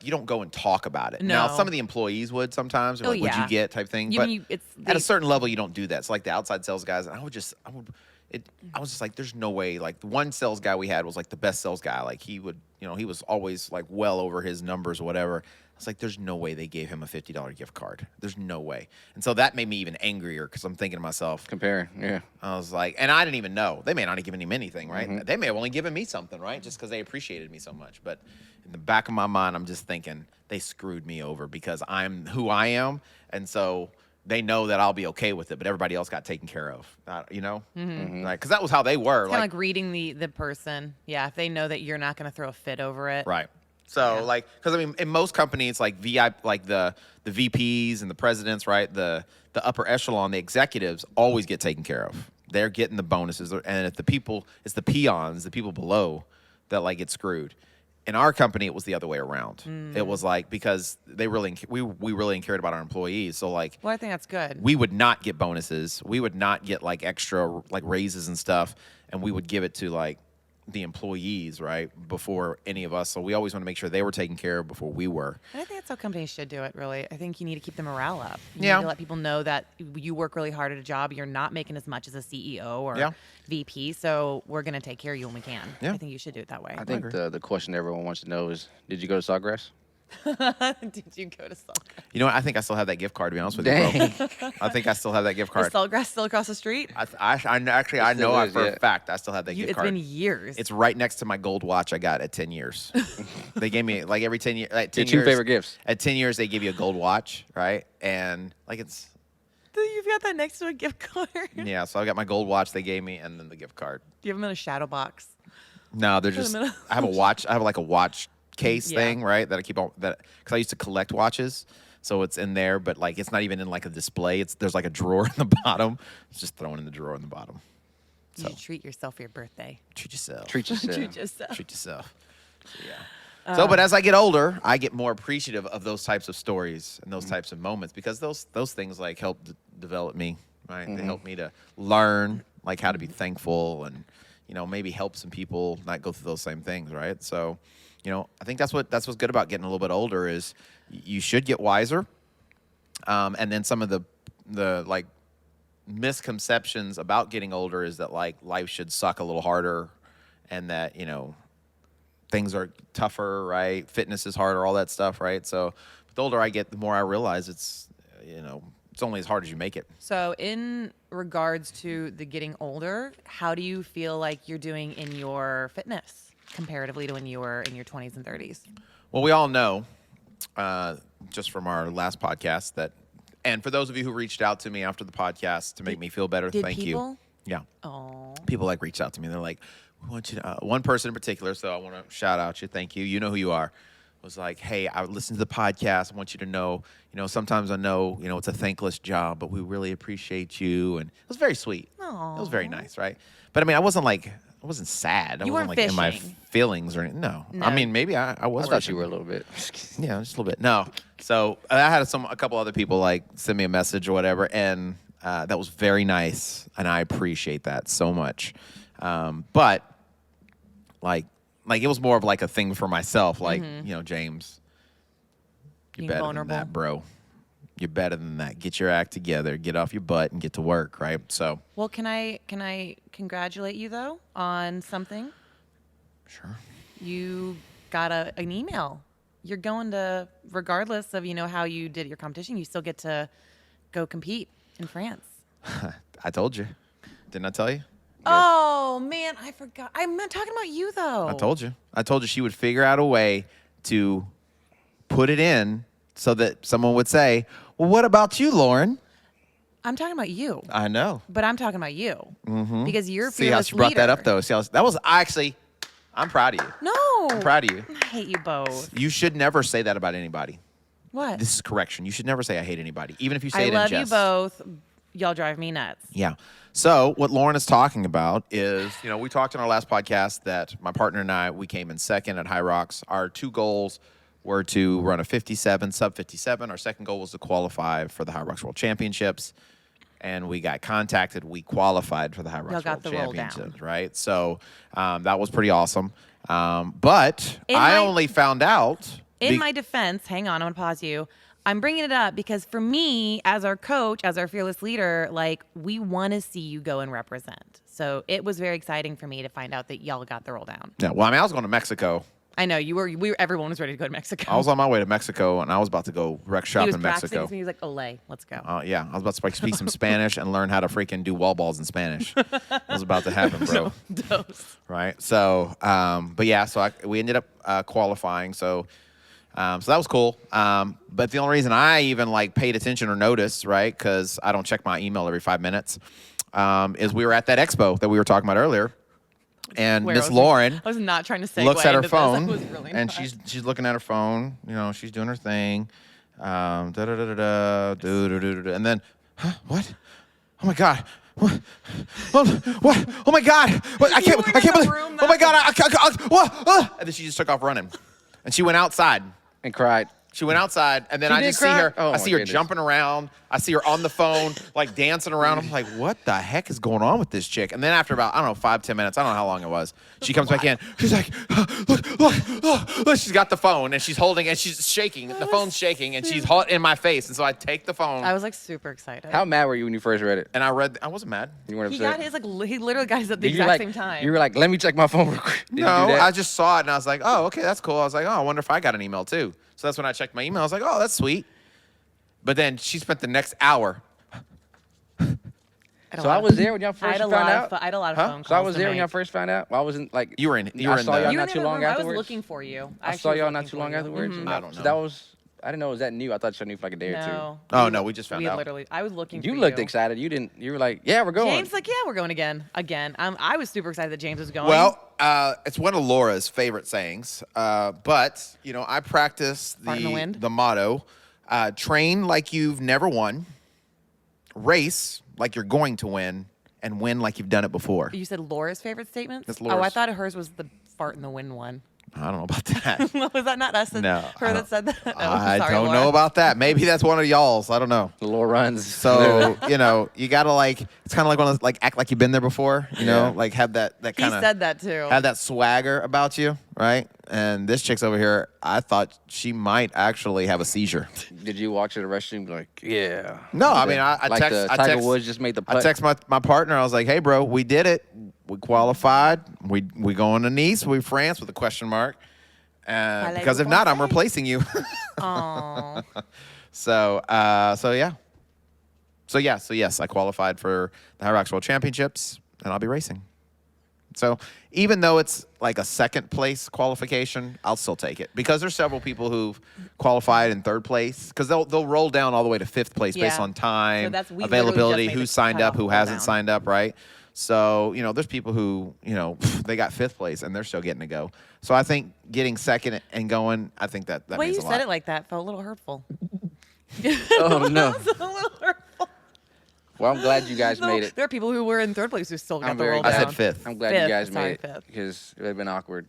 S3: you don't go and talk about it. Now,
S5: No.
S3: some of the employees would sometimes, or
S5: Oh,
S3: like, what'd you
S5: yeah.
S3: get type thing.
S5: You
S3: But
S5: mean
S3: at a certain level, you don't do that. It's like the outside sales guys, and I was just like, there's no way. Like the one sales guy we had was like the best sales guy. Like he would, he was always like well over his numbers or whatever. I was like, there's no way they gave him a $50 gift card. There's no way. And so that made me even angrier because I'm thinking to myself,
S4: Comparing, yeah.
S3: I was like, and I didn't even know. They may not have given him anything, right? They may have only given me something, right? Just because they appreciated me so much. But in the back of my mind, I'm just thinking they screwed me over because I'm who I am. And so they know that I'll be okay with it, but everybody else got taken care of, Like, because that was how they were.
S5: Kind of like reading the person. Yeah, if they know that you're not going to throw a fit over it.
S3: Right. So
S5: Yeah.
S3: because I mean, in most companies, like VIP, like the VPs and the presidents, right? The upper echelon, the executives always get taken care of. They're getting the bonuses, and if it's the peons, the people below, that like get screwed. In our company, it was the other way around. It was like because we really cared about our employees. So like,
S5: Well, I think that's good.
S3: we would not get bonuses. We would not get like extra like raises and stuff, and we would give it to like the employees, right, before any of us. So we always want to make sure they were taken care of before we were.
S5: And I think that's how companies should do it, really. I think you need to keep the morale up. You
S3: Yeah.
S5: need to let people know that you work really hard at a job. You're not making as much as a CEO or
S3: Yeah.
S5: VP, so we're going to take care of you when we can.
S3: Yeah.
S5: I think you should do it that way.
S4: I think the question everyone wants to know is, did you go to Sawgrass?
S5: Did you go to Saltgrass?
S3: You know what? I think I still have that gift card, to be honest with you,
S4: Dang.
S3: bro. I think I still have that gift
S5: Is
S3: card.
S5: Saltgrass still across the street?
S3: I
S4: still
S3: know
S4: is,
S3: for
S4: yeah.
S3: a fact I still have that gift
S5: It's
S3: card.
S5: been years.
S3: It's right next to my gold watch I got at 10 years. They gave me, like, every 10 years. Like, 10
S4: Your two
S3: years,
S4: favorite gifts.
S3: At 10 years, they give you a gold watch, right? And, like, it's,
S5: You've got that next to a gift card.
S3: yeah, so I got my gold watch they gave me and then the gift card.
S5: Do you have them in a shadow box?
S3: No, they're
S5: Put 'em
S3: just,
S5: in a-
S3: I have a watch. I have, like, a watch case
S5: Yeah.
S3: thing, right? That I keep on, because I used to collect watches. So it's in there, but, like, it's not even in, like, a display. There's, like, a drawer in the bottom. It's just thrown in the drawer in the bottom.
S5: You
S3: So
S5: should treat yourself for your birthday.
S3: treat yourself.
S4: Treat yourself.
S5: Treat yourself.
S3: Treat yourself. So, yeah. But as I get older, I get more appreciative of those types of stories and those types of moments because those things like help develop me, right? They help me to learn like how to be thankful and maybe help some people not go through those same things, right? So, I think that's what's good about getting a little bit older is you should get wiser, and then some of the like misconceptions about getting older is that like life should suck a little harder, and that things are tougher, right? Fitness is harder, all that stuff, right? So the older I get, the more I realize it's only as hard as you make it.
S5: So, in regards to the getting older, how do you feel like you're doing in your fitness comparatively to when you were in your 20s and 30s?
S3: Well, we all know, just from our last podcast, and for those of you who reached out to me after the podcast to make me feel better,
S5: Did
S3: thank
S5: people?
S3: you. Yeah.
S5: Oh,
S3: People like reached out to me. They're like, we want you to, one person in particular, so I want to shout out you. Thank you. You know who you are. Was like, hey, I listened to the podcast. I want you to know, sometimes I know, it's a thankless job, but we really appreciate you. And it was very sweet. It was very nice, right? But I mean, I wasn't sad. I
S5: You
S3: wasn't
S5: weren't
S3: like in my
S5: fishing.
S3: feelings or anything. No.
S5: No.
S3: I mean, maybe I was
S4: I thought
S3: fishing.
S4: you were a little bit.
S3: Yeah, just a little bit. No. So I had a couple other people like send me a message or whatever, and that was very nice, and I appreciate that so much. But like it was more of like a thing for myself, like James, you're
S5: Being
S3: better
S5: vulnerable.
S3: than that, bro. You're better than that. Get your act together. Get off your butt and get to work, right? So
S5: well, can I congratulate you though on something?
S3: Sure.
S5: You got an email. You're going to, regardless of how you did your competition, you still get to go compete in France.
S3: I told you. Didn't I tell you?
S5: Oh man, I forgot. I'm not talking about you though.
S3: I told you. I told you she would figure out a way to put it in so that someone would say, well, what about you, Lauren?
S5: I'm talking about you.
S3: I know.
S5: But I'm talking about you. Mm-hmm. Because you're
S3: See how
S5: fearless
S3: she brought that
S5: leader.
S3: up, though. See how, that was actually, I'm proud of you.
S5: No.
S3: I'm proud of you.
S5: I hate you both.
S3: You should never say that about anybody.
S5: What?
S3: This is correction. You should never say I hate anybody, even if you say it in
S5: I
S3: jest.
S5: love you both. Y'all drive me nuts.
S3: Yeah. So what Lauren is talking about is, we talked in our last podcast that my partner and I, we came in second at High Rocks. Our two goals were to run a 57, sub 57. Our second goal was to qualify for the High Rocks World Championships. And we got contacted. We qualified for the High Rocks World Championships, right? So that was pretty awesome. But I only found out.
S5: In my defense, hang on, I'm going to pause you. I'm bringing it up because for me, as our coach, as our fearless leader, we want to see you go and represent. So it was very exciting for me to find out that y'all got the roll down.
S3: Yeah, well, I was going to Mexico.
S5: I know you were. Everyone was ready to go to Mexico.
S3: I was on my way to Mexico, and I was about to go wreck shop in Mexico.
S5: He was like, "Olé, let's go."
S3: Yeah, I was about to speak some Spanish and learn how to freaking do wall balls in Spanish. It was about to happen, bro.
S5: Dose.
S3: Right. So, but yeah, so we ended up qualifying. So that was cool. But the only reason I even paid attention or noticed, right, because I don't check my email every 5 minutes, is we were at that expo that we were talking about earlier. And Miss Lauren
S5: I was not trying to segue
S3: looks at her
S5: into
S3: phone,
S5: this. Really
S3: and she's looking at her phone. She's doing her thing. And then, what? Oh my God! What? What? Oh my God! What? I can't believe! Oh my God! What? And then she just took off running, and she went outside
S4: And cried.
S3: She went outside, and then
S4: She
S3: I
S4: did
S3: just
S4: cry?
S3: see her.
S4: Oh,
S3: I see
S4: my
S3: her
S4: goodness.
S3: jumping around. I see her on the phone, dancing around. I'm like, what the heck is going on with this chick? And then after about 5-10 minutes, I don't know how long it was. She comes back in. She's like, look. She's got the phone, and she's holding, and she's shaking. The phone's shaking, and she's hot in my face. And so I take the phone.
S5: I was super excited.
S4: How mad were you when you first read it?
S3: And I wasn't mad.
S4: You weren't
S5: He
S4: upset?
S5: got his he literally got his at the
S4: Did you,
S5: exact same time.
S4: You were like, let me check my phone real quick. Did you do
S3: No,
S4: that?
S3: I just saw it, and I was like, oh, okay, that's cool. I was like, oh, I wonder if I got an email too. So that's when I checked my email. I was like, oh, that's sweet. But then she spent the next hour.
S4: So I was there when y'all first found out?
S5: I had a lot of phone calls.
S4: So I was
S5: to
S4: there when
S5: make.
S4: y'all first found out? Well, I wasn't
S3: You were in. You were
S4: I
S3: in
S4: saw
S3: the.
S4: y'all
S5: You were
S4: not
S5: in
S4: too
S5: the
S4: long
S5: room.
S4: afterwards.
S5: I was looking for you.
S4: I saw y'all not too long afterwards.
S5: Mhm.
S3: I don't know.
S4: So that was, I didn't know it was that new. I thought y'all knew for a day or two.
S5: No.
S3: Oh no, we just found out.
S5: I was looking for
S4: You
S5: you.
S4: looked excited. You were like, yeah, we're going.
S5: James yeah, we're going again. I was super excited that James was going.
S3: Well, it's one of Laura's favorite sayings. But I practice
S5: Fart in the wind?
S3: the motto: train like you've never won, race like you're going to win, and win like you've done it before.
S5: You said Laura's favorite statements?
S3: That's
S5: Oh, I
S3: Laura's.
S5: thought hers was the fart in the wind one.
S3: I don't know about that.
S5: Was that not us?
S3: No,
S5: Her that said that? Oh,
S3: I
S5: sorry,
S3: don't
S5: Laura.
S3: know about that. Maybe that's one of y'all's. I don't know.
S4: The little runs.
S3: So you gotta it's kind of like one of those, act like you've been there before.
S4: Yeah.
S3: Have that
S5: He
S3: kind of
S5: said that too.
S3: have that swagger about you, right? And this chick's over here. I thought she might actually have a seizure.
S4: Did you walk to the restroom and be like, yeah?
S3: No, I mean, I
S4: like
S3: text.
S4: the
S3: I
S4: Tiger
S3: text,
S4: Woods just made the
S3: I
S4: putt.
S3: text my partner. I was like, "Hey, bro, we did it. We qualified. We going to Nice. We France with a question mark. Because if not, I'm replacing you."
S5: Aww.
S3: So yeah. So yes, I qualified for the High Rocks World Championships, and I'll be racing. So even though it's like a second place qualification, I'll still take it because there's several people who've qualified in third place because they'll roll down all the way to fifth place based
S5: Yeah.
S3: on time,
S5: So that's- we literally
S3: availability,
S5: just made
S3: who
S5: the
S3: signed up,
S5: cutoff
S3: who
S5: roll
S3: hasn't
S5: down.
S3: signed up, right? So there's people who they got fifth place and they're still getting to go. So I think getting second and going, I think that
S5: The way
S3: means
S5: you
S3: a lot.
S5: said it like that felt a little hurtful.
S4: Oh, no.
S5: It was a little hurtful.
S4: Well, I'm glad you guys made it.
S5: There are people who were in third place who still got
S4: I'm
S5: the
S4: very
S5: roll
S4: glad.
S3: I
S5: down.
S3: said fifth.
S4: I'm glad
S5: Fifth,
S4: you guys
S5: sorry,
S4: made it
S5: fifth.
S4: because it would have been awkward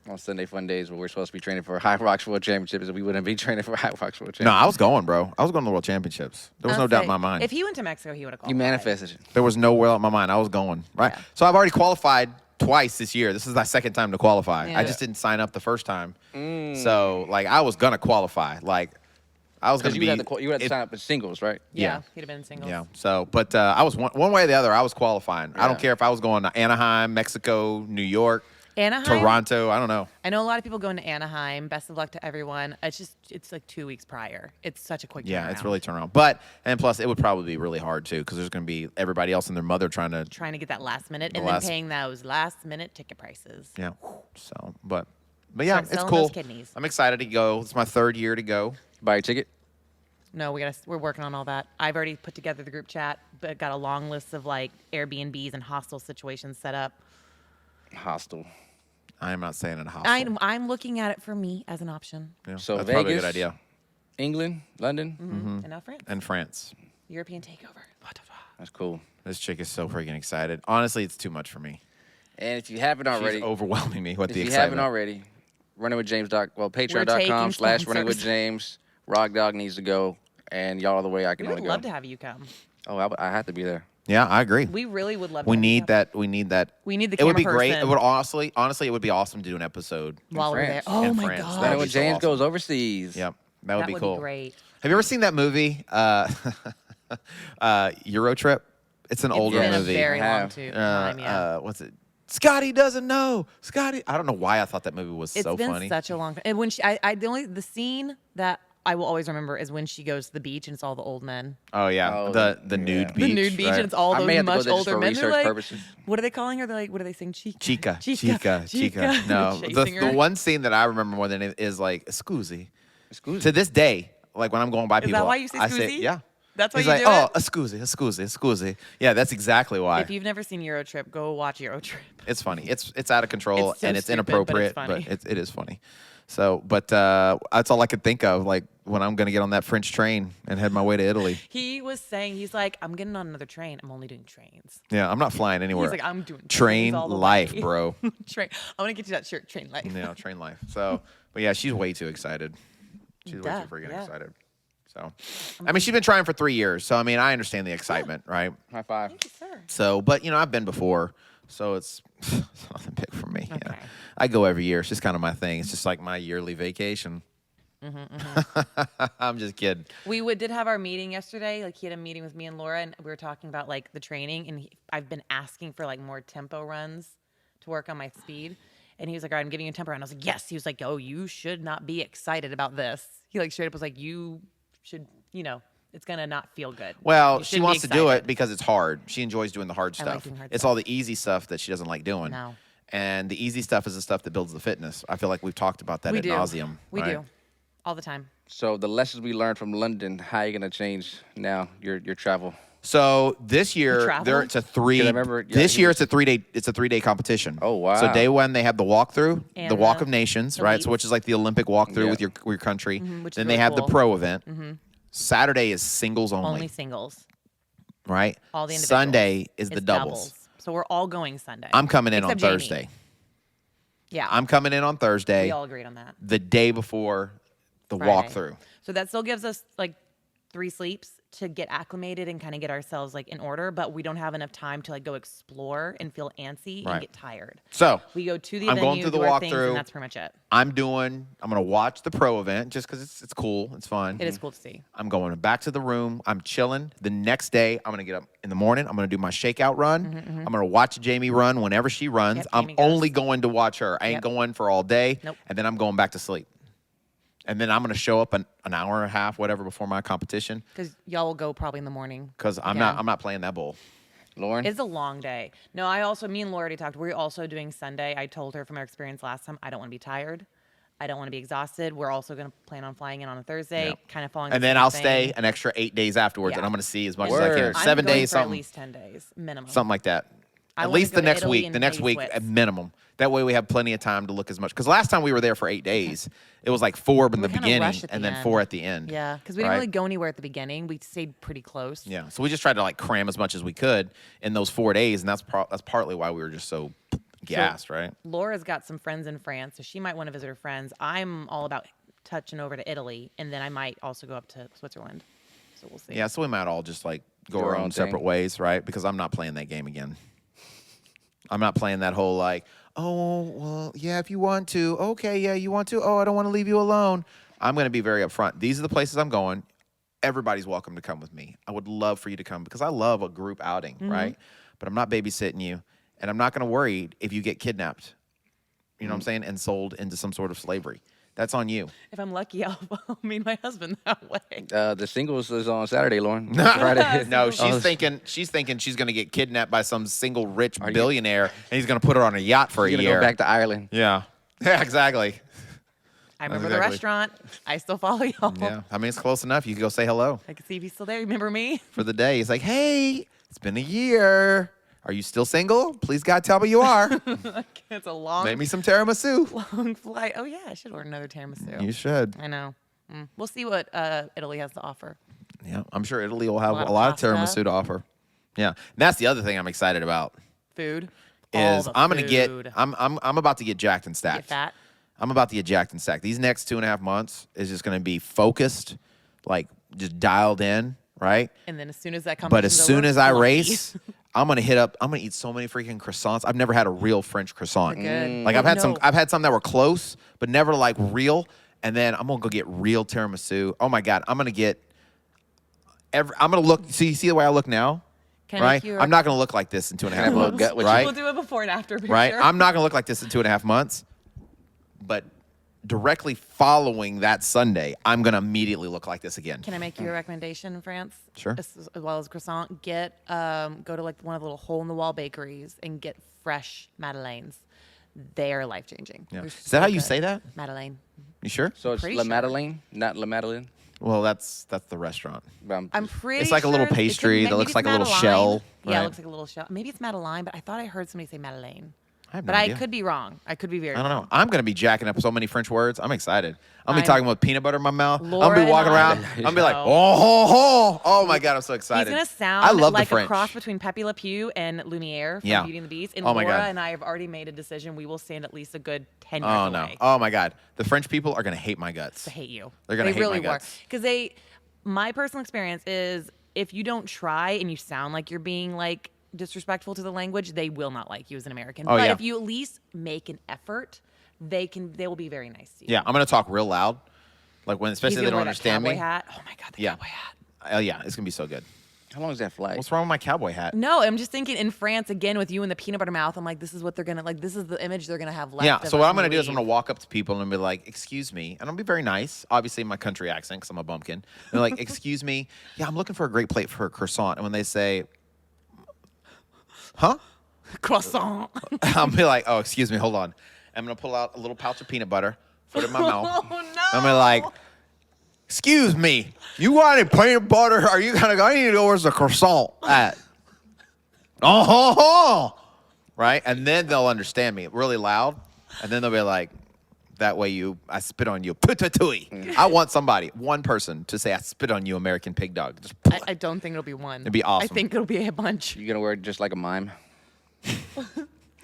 S4: on Sunday fun days where we're supposed to be training for High Rocks World Championships and we wouldn't be training for High Rocks World
S3: No,
S4: Championships.
S3: I was going, bro. I was going to the World Championships. There was no doubt in my mind.
S5: If he went to Mexico, he would have
S4: You
S5: qualified.
S4: manifested it.
S3: There was no doubt in my mind. I was going, right?
S5: Yeah.
S3: So I've already qualified twice this year. This is my second time to qualify.
S5: Yeah.
S3: I just didn't sign up the first time. So, I was going to qualify. I was going
S4: Because
S3: to
S4: you
S3: be.
S4: had to sign up as singles, right?
S5: Yeah, he'd have been singles.
S3: Yeah. So, but I was one way or the other, I was qualifying. I
S4: Yeah.
S3: don't care if I was going to Anaheim, Mexico, New York.
S5: Anaheim.
S3: Toronto. I don't know.
S5: I know a lot of people going to Anaheim. Best of luck to everyone. It's like 2 weeks prior. It's such a quick
S3: Yeah,
S5: turnaround.
S3: it's really turnaround. But and plus, it would probably be really hard too because there's going to be everybody else and their mother trying to.
S5: trying to get that last minute and
S3: last-
S5: then paying those last minute ticket prices.
S3: Yeah. So, but yeah,
S5: Start
S3: it's
S5: selling
S3: cool.
S5: those kidneys.
S3: I'm excited to go. It's my 3rd year to go.
S4: Buy a ticket.
S5: No, we're working on all that. I've already put together the group chat, but got a long list of like Airbnbs and hostel situations set up.
S4: Hostel.
S3: I am not saying it a hostel.
S5: I'm looking at it for me as an option.
S3: Yeah,
S4: So
S3: that's probably a good
S4: Vegas?
S3: idea.
S4: England, London.
S5: And now France.
S3: And France.
S5: European takeover.
S4: That's cool.
S3: This chick is so freaking excited. Honestly, it's too much for me.
S4: And if you haven't already,
S3: She's overwhelming me with
S4: if
S3: the
S4: you
S3: excitement.
S4: haven't already,
S5: taking
S4: patreon.com/runningwithjames. Rock Dog needs to go, and y'all are the way I can
S5: We would
S4: only
S5: love
S4: go.
S5: to have you come.
S4: Oh, I have to be there.
S3: Yeah, I agree.
S5: We really would love to
S3: We
S5: have you
S3: need
S5: come.
S3: that. We need that.
S5: We need the
S3: It would be
S5: camera
S3: great. It
S5: person.
S3: would honestly, it would be awesome to do an episode.
S5: While we're there.
S4: France.
S5: Oh
S3: In
S5: my
S3: France.
S5: God.
S3: That'd
S4: Then
S3: be
S4: when
S3: so
S4: James
S3: awesome.
S4: goes overseas.
S3: Yep, that would
S5: That
S3: be
S5: would
S3: cool.
S5: be great.
S3: Have you ever seen that movie, Euro Trip? It's an older
S5: It's been
S3: movie.
S5: a very
S4: I
S5: long
S4: have.
S5: time, yeah.
S3: What's it? Scotty doesn't know. Scotty. I don't know why I thought that movie was
S5: It's
S3: so
S5: been
S3: funny.
S5: such a long time. And when the scene that I will always remember is when she goes to the beach and it's all the old men.
S3: Oh yeah,
S4: Oh,
S3: the nude
S4: yeah.
S3: beach.
S5: The nude beach
S3: right?
S5: and it's all
S4: I
S5: those
S4: may have to go
S5: much
S4: there just
S5: older
S4: for
S5: men. They're
S4: research
S5: like,
S4: purposes.
S5: what are they calling her? They're like, what do they sing?
S3: Chica.
S5: Chica.
S3: No,
S5: Chasing
S3: the
S5: her.
S3: one scene that I remember more than it is like "Scusi."
S4: Excuse
S3: To this day, like when I'm going by
S5: Is
S3: people,
S5: that why you say
S3: I
S5: "scusi"?
S3: yeah.
S5: That's why
S3: He's
S5: you
S3: like,
S5: do
S3: oh,
S5: it?
S3: a scusi. Yeah, that's exactly why.
S5: If you've never seen Eurotrip, go watch Eurotrip.
S3: It's funny. It's out of control
S5: It's so
S3: and it's
S5: stupid, but
S3: inappropriate,
S5: it's funny.
S3: it is funny. So, but that's all I could think of. Like when I'm gonna get on that French train and head my way to Italy.
S5: He was saying, he's like, I'm getting on another train. I'm only doing trains.
S3: Yeah, I'm not flying anywhere.
S5: He's like, I'm doing
S3: train
S5: trains all the
S3: life,
S5: way.
S3: bro.
S5: Train. I want to get you that shirt, train life.
S3: Yeah, train life. So, but yeah, she's way too excited. She's way
S5: Duh,
S3: too freaking
S5: yeah.
S3: excited. So, I mean, she's been trying for 3 years. So, I mean, I understand the excitement, right?
S4: High five.
S5: Thank you, sir.
S3: So, but you know, I've been before, so it's nothing big for me. Yeah.
S5: Okay.
S3: I go every year. It's just kind of my thing. It's just like my yearly vacation. I'm just kidding.
S5: We did have our meeting yesterday. Like he had a meeting with me and Laura, and we were talking about like the training. And I've been asking for like more tempo runs to work on my speed. And he was like, "All right, I'm giving you a tempo run." I was like, "Yes." He was like, "Oh, you should not be excited about this." He like straight up was like, "You should, it's gonna not feel good."
S3: Well,
S5: You
S3: she
S5: shouldn't be
S3: wants to do it
S5: excited."
S3: because it's hard. She enjoys doing the hard
S5: I
S3: stuff.
S5: like doing hard
S3: It's
S5: stuff.
S3: all the easy stuff that she doesn't like doing.
S5: No.
S3: And the easy stuff is the stuff that builds the fitness. I feel like we've talked about that
S5: We
S3: ad
S5: do.
S3: nauseum.
S5: We
S3: right?
S5: do all the time.
S4: So the lessons we learned from London, how are you gonna change now your travel?
S3: So this year,
S5: travel?
S3: it's a three.
S4: 'Cause I remember- yeah,
S3: this
S4: he
S3: year,
S4: was-
S3: it's a 3-day. It's a 3-day competition.
S4: Oh, wow.
S3: So day one, they have the walkthrough,
S5: And
S3: the Walk
S5: the
S3: of Nations, right? So
S5: elites.
S3: which is like the Olympic walkthrough
S4: Yeah.
S3: with your country.
S5: which is
S3: Then
S5: really
S3: they have
S5: cool.
S3: the pro event. Saturday is singles only,
S5: Only singles.
S3: right?
S5: All the individuals.
S3: Sunday is the
S5: It's
S3: doubles.
S5: So we're all going Sunday.
S3: I'm coming in on
S5: Except Jamie.
S3: Thursday.
S5: Yeah.
S3: I'm coming in on Thursday,
S5: we all agreed on that.
S3: the day before the
S5: Friday.
S3: walkthrough.
S5: So that still gives us like 3 sleeps to get acclimated and kind of get ourselves like in order, but we don't have enough time to like go explore and feel antsy
S3: Right.
S5: and get tired.
S3: So
S5: We go to the
S3: I'm
S5: venue,
S3: going through the
S5: do our things,
S3: walkthrough.
S5: and that's pretty much it.
S3: I'm going to watch the pro event just because it's cool. It's fun.
S5: It is cool to see.
S3: I'm going back to the room. I'm chilling. The next day, I'm going to get up in the morning. I'm going to do my shakeout run. I'm going to watch Jamie run whenever she runs.
S5: Yep,
S3: I'm
S5: Jamie goes.
S3: only going to watch her. I ain't
S5: Yep.
S3: going for all day.
S5: Nope.
S3: And then I'm going back to sleep. And then I'm going to show up an hour and a half, whatever, before my competition
S5: Because y'all will go probably in the morning.
S3: because I'm not playing that bowl.
S4: Lauren?
S5: It's a long day. No, me and Laura already talked. We're also doing Sunday. I told her from our experience last time, I don't want to be tired. I don't want to be exhausted. We're also going to plan on flying in on a Thursday,
S3: Yep.
S5: kind of following
S3: And
S5: the
S3: then
S5: same
S3: I'll
S5: thing.
S3: stay an extra 8 days afterwards, and
S5: Yeah.
S3: I'm going to see as much
S4: Word.
S3: as I can.
S5: I'm
S3: 7
S5: going
S3: days,
S5: for at
S3: something.
S5: least 10 days minimum.
S3: Something like that.
S5: I
S3: At
S5: wanna
S3: least
S5: go
S3: the
S5: to
S3: next
S5: Italy
S3: week.
S5: and
S3: The next
S5: maybe
S3: week
S5: Swiss.
S3: at minimum. That way we have plenty of time to look as much. Because last time we were there for 8 days, it was like 4 in the
S5: were kinda
S3: beginning
S5: rushed at
S3: and
S5: the
S3: then
S5: end.
S3: 4 at the end.
S5: Yeah, because we didn't
S3: right?
S5: really go anywhere at the beginning. We stayed pretty close.
S3: Yeah. So we just tried to like cram as much as we could in those 4 days, and that's partly why we were just so gassed, right?
S5: Laura's got some friends in France, so she might want to visit her friends. I'm all about touching over to Italy, and then I might also go up to Switzerland. So we'll see.
S3: Yeah. So we might all just like go
S4: Do
S3: our
S4: our
S3: own
S4: own
S3: separate
S4: thing.
S3: ways, right? Because I'm not playing that game again. I'm not playing that whole like, oh, well, yeah, if you want to. Okay, yeah, you want to. Oh, I don't want to leave you alone. I'm going to be very upfront. These are the places I'm going. Everybody's welcome to come with me. I would love for you to come because I love a group outing, right? But I'm not babysitting you, and I'm not going to worry if you get kidnapped. you know what I'm saying, and sold into some sort of slavery. That's on you.
S5: If I'm lucky, I'll meet my husband that way.
S4: The singles is on Saturday, Lauren. Friday.
S3: No,
S4: Oh,
S3: she's thinking she's gonna get kidnapped by some single rich billionaire, and he's gonna put her on a yacht for a
S4: You're gonna
S3: year.
S4: go back to Ireland.
S3: Yeah. Yeah, exactly.
S5: I remember
S3: Exactly.
S5: the restaurant. I still follow y'all.
S3: Yeah. I mean, it's close enough. You can go say hello
S5: I can see if he's still there. Remember me?
S3: for the day. He's like, hey, it's been a year. Are you still single? Please, God, tell me you are.
S5: It's a long,
S3: Make me some tiramisu.
S5: long flight. Oh yeah, I should order another tiramisu.
S3: You should.
S5: I know. We'll see what Italy has to offer.
S3: Yeah, I'm sure Italy will have
S5: lot
S3: a
S5: of
S3: lot of
S5: pasta.
S3: tiramisu to offer. Yeah, and that's the other thing I'm excited about.
S5: Food.
S3: Is
S5: All the
S3: I'm gonna get
S5: food.
S3: I'm about to get jacked and
S5: Get
S3: stacked.
S5: fat.
S3: I'm about to get jacked and stacked. These next 2.5 months is just gonna be focused, like just dialed in, right?
S5: And then as soon as that comes,
S3: But as soon as I race, I'm gonna eat so many freaking croissants. I've never had a real French croissant.
S5: They're good.
S3: Like I've had
S5: No.
S3: some that were close, but never like real. And then I'm gonna go get real tiramisu. Oh my God, I'm gonna look. So you see the way I look now,
S5: Can I
S3: right?
S5: make you a
S3: I'm not gonna look like this in 2.5
S4: have a little
S3: months,
S4: gut with you.
S3: right?
S5: We'll do a before and after picture.
S3: Right? I'm not gonna look like this in 2.5 months, but directly following that Sunday, I'm gonna immediately look like this again.
S5: Can I make you a recommendation in France?
S3: Sure.
S5: As well as croissant, go to like one of the little hole in the wall bakeries and get fresh madeleines. They are life changing.
S3: Yeah. Is that how you say that?
S5: Madeleine.
S3: You sure?
S4: So it's
S5: Pretty
S4: La
S5: sure.
S4: Madeleine, not La Madeleine.
S3: Well, that's the restaurant.
S5: I'm pretty.
S3: It's like a little
S5: sure it
S3: pastry
S5: could-
S3: that
S5: maybe
S3: looks
S5: it's
S3: like a little
S5: Madeleine.
S3: shell,
S5: Yeah,
S3: right?
S5: it looks like a little shell. Maybe it's Madeleine, but I thought I heard somebody say Madeleine.
S3: I have no
S5: But
S3: idea.
S5: I could be wrong. I could be very
S3: I don't
S5: wrong.
S3: know. I'm gonna be jacking up so many French words. I'm excited. I'm gonna be
S5: I'm-
S3: talking with peanut butter in my mouth. I'm
S5: Laura
S3: gonna be walking
S5: and I-
S3: around. I'm gonna be like,
S5: No.
S3: oh my God, I'm so excited.
S5: He's gonna sound
S3: I love
S5: like
S3: the French.
S5: a cross between Pepe Le Pew and Lumiere from
S3: Yeah.
S5: Beauty and the Beast. And
S3: Oh my
S5: Laura
S3: God.
S5: and I have already made a decision. We will stand at least a good 10
S3: Oh
S5: yards
S3: no.
S5: away.
S3: Oh my God. The French people are gonna hate my guts.
S5: To hate you.
S3: They're gonna
S5: they
S3: hate
S5: really
S3: my guts.
S5: Because my personal experience is if you don't try and you sound like you're being like disrespectful to the language, they will not like you as an American.
S3: Oh,
S5: but
S3: yeah.
S5: if you at least make an effort, they will be very nice to you.
S3: Yeah, I'm gonna talk real loud, like when especially
S5: He's
S3: if they
S5: gonna
S3: don't
S5: wear that
S3: understand
S5: cowboy
S3: me.
S5: hat. Oh my God, the
S3: Yeah.
S5: cowboy hat.
S3: Oh yeah, it's gonna be so good.
S4: How long is that flight?
S3: What's wrong with my cowboy hat?
S5: No, I'm just thinking in France again with you and the peanut butter mouth. I'm like, this is what they're gonna like. This is the image they're gonna have left.
S3: Yeah.
S5: of
S3: So
S5: us
S3: what I'm
S5: when
S3: gonna
S5: we
S3: do is I'm
S5: leave.
S3: gonna walk up to people and be like, "Excuse me," and I'll be very nice, obviously in my country accent because I'm a bumpkin. And they're like, "Excuse me, yeah, I'm looking for a great plate for a croissant." And when they say, "Huh?"
S5: croissant.
S3: I'll be like, "Oh, excuse me, hold on." I'm gonna pull out a little pouch of peanut butter, put it in my mouth.
S5: Oh no!
S3: I'm gonna like, "Excuse me, you want any peanut butter? Are you gonna go? I need to know where's the croissant at." Oh, right, and then they'll understand me really loud, and then they'll be like, "That way I spit on you." Putatui. I want one person to say, "I spit on you, American pig dog." Just
S5: I don't think it'll be one.
S3: It'd be awesome.
S5: I think it'll be a bunch.
S4: You gonna wear it just like a mime?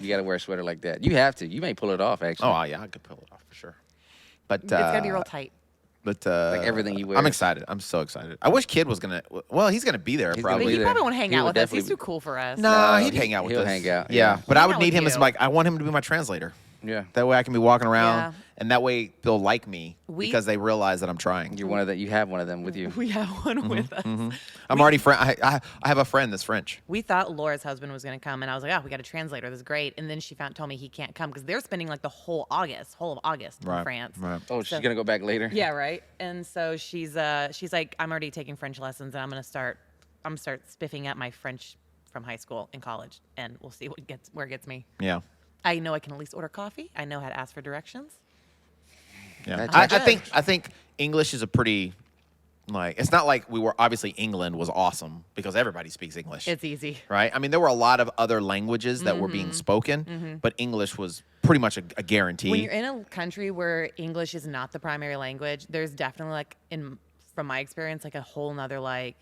S4: You gotta wear a sweater like that. You have to. You may pull it off actually.
S3: oh yeah, I could pull it off for sure. But
S5: It's gotta be real tight.
S3: But
S4: Like everything you wear.
S3: I'm excited. I'm so excited. I wish Kid was gonna. Well, he's gonna be there
S4: He's gonna
S5: But
S3: probably.
S4: be
S5: he
S4: there.
S5: probably won't hang
S4: He
S5: out
S4: will
S5: with us. He's
S4: definitely
S5: too cool for us.
S3: Nah,
S4: No,
S3: he'd hang out with
S4: he'll
S3: us.
S4: hang out,
S3: Yeah,
S4: yeah.
S3: but
S5: Hang
S3: I
S5: out
S3: would need
S5: with
S3: him as
S5: you.
S3: like I want him to be my translator.
S4: Yeah.
S3: That way I can be walking around,
S5: Yeah.
S3: and that way they'll like me
S5: We-
S3: because they realize that I'm trying.
S4: You're one of the. You have one of them with you.
S5: We have
S3: Mm-hmm.
S5: one with us.
S3: I'm already I have a friend that's French.
S5: We thought Laura's husband was going to come, and I was like, "Oh, we got a translator. This is great." And then she told me he can't come because they're spending like the whole of August in France.
S3: Right.
S4: Oh, she's
S5: So-
S4: gonna go back later.
S5: Yeah, right. And so she's like, "I'm already taking French lessons, and I'm gonna start spiffing up my French from high school and college, and we'll see where it gets me."
S3: Yeah.
S5: I know I can at least order coffee. I know how to ask for directions.
S3: Yeah.
S4: That's
S3: I think English is a pretty like it's not like we were obviously England was awesome because everybody speaks English.
S5: It's easy.
S3: Right? I mean, there were a lot of other languages that were being spoken, but English was pretty much a guarantee.
S5: When you're in a country where English is not the primary language, there's definitely like from my experience, like a whole nother like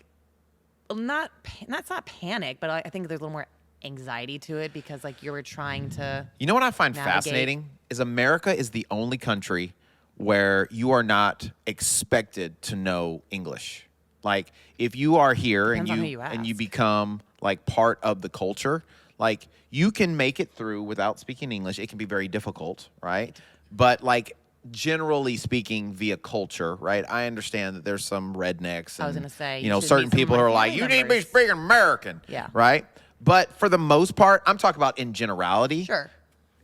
S5: that's not panic, but I think there's a little more anxiety to it because like you were trying to.
S3: You know what I find
S5: navigate.
S3: fascinating is America is the only country where you are not expected to know English. Like if you are here
S5: Depends on who
S3: you
S5: you
S3: and you
S5: ask.
S3: become like part of the culture, like you can make it through without speaking English. It can be very difficult, right? But like generally speaking via culture, right? I understand that there's some rednecks and
S5: I was gonna say,
S3: you
S5: you
S3: know,
S5: should
S3: certain
S5: meet some of
S3: people
S5: my
S3: who are like,
S5: family
S3: you need to be
S5: members."
S3: speaking American.
S5: Yeah.
S3: Right? But for the most part, I'm talking about in generality.
S5: Sure.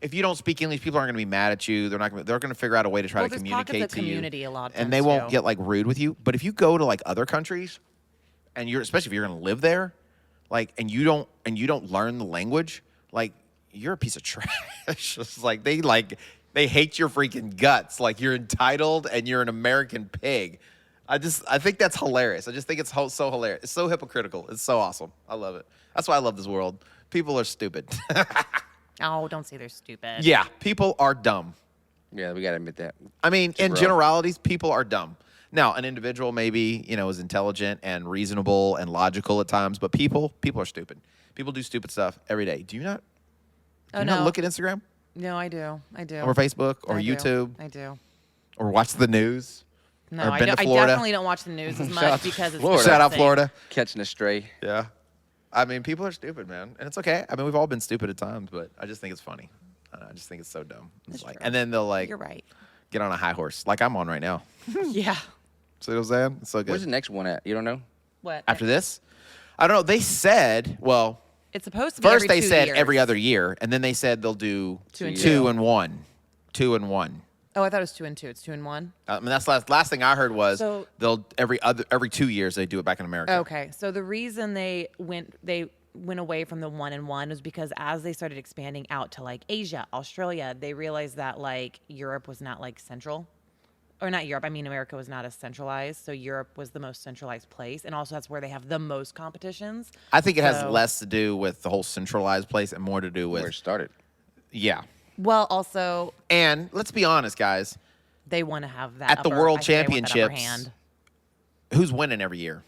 S3: if you don't speak English, people aren't going to be mad at you. They're not. They're going to figure out a way to try
S5: Well,
S3: to
S5: there's
S3: communicate
S5: pockets
S3: to
S5: of
S3: you.
S5: community a lot of
S3: and they
S5: times,
S3: won't
S5: too.
S3: get like rude with you. But if you go to like other countries, and especially if you're going to live there, like, and you don't learn the language, like, you're a piece of trash. It's like they hate your freaking guts. Like, you're entitled and you're an American pig. I think that's hilarious. I just think it's so hilarious. It's so hypocritical. It's so awesome. I love it. That's why I love this world. People are stupid.
S5: Oh, don't say they're stupid.
S3: Yeah, people are dumb.
S4: Yeah, we gotta admit that.
S3: I mean, in
S4: Bro.
S3: generalities, people are dumb. Now, an individual maybe, is intelligent and reasonable and logical at times, but people are stupid. People do stupid stuff every day. Do you not look at Instagram
S5: No, I do.
S3: or Facebook or
S5: I do.
S3: YouTube
S5: I do.
S3: or watch the news?
S5: No,
S3: Or
S5: I,
S3: been
S5: do,
S3: to
S5: I
S3: Florida?
S5: definitely don't watch the news as
S4: Shout out
S5: much
S4: to
S5: because it's
S4: Florida.
S3: Shout out
S5: depressing.
S3: Florida.
S4: Catching a stray.
S3: Yeah. I mean, people are stupid, man. And it's okay. I mean, we've all been stupid at times, but I just think it's funny. I just think it's so dumb. It's
S5: That's
S3: like,
S5: true.
S3: and then they'll like
S5: You're right.
S3: get on a high horse, like I'm on right now.
S5: Yeah.
S3: See what I'm saying? It's so good.
S4: Where's the next one at? You don't know?
S5: What?
S3: After this, I don't know. They said, well,
S5: It's supposed to be
S3: first
S5: every
S3: they
S5: 2
S3: said
S5: years.
S3: every other year, and then they said they'll do
S5: 2 and
S3: 2
S5: 2.
S3: and 1. 2 and 1.
S5: Oh, I thought it was 2 and 2. It's 2 and 1.
S3: I mean, that's last thing I heard was
S5: So-
S3: they'll every 2 years they do it back in America.
S5: Okay, so the reason they went away from the 1 and 1 was because as they started expanding out to like Asia, Australia, they realized that like Europe was not like central, or not Europe. I mean, America was not as centralized. So Europe was the most centralized place, and also that's where they have the most competitions.
S3: I think it has
S5: So-
S3: less to do with the whole centralized place and more to do
S4: Where it
S3: with
S4: started.
S3: yeah.
S5: Well, also
S3: And let's be honest, guys.
S5: they want to have that
S3: At the
S5: upper-
S3: World
S5: I think they want that upper
S3: Championships,
S5: hand.
S3: Who's winning every year?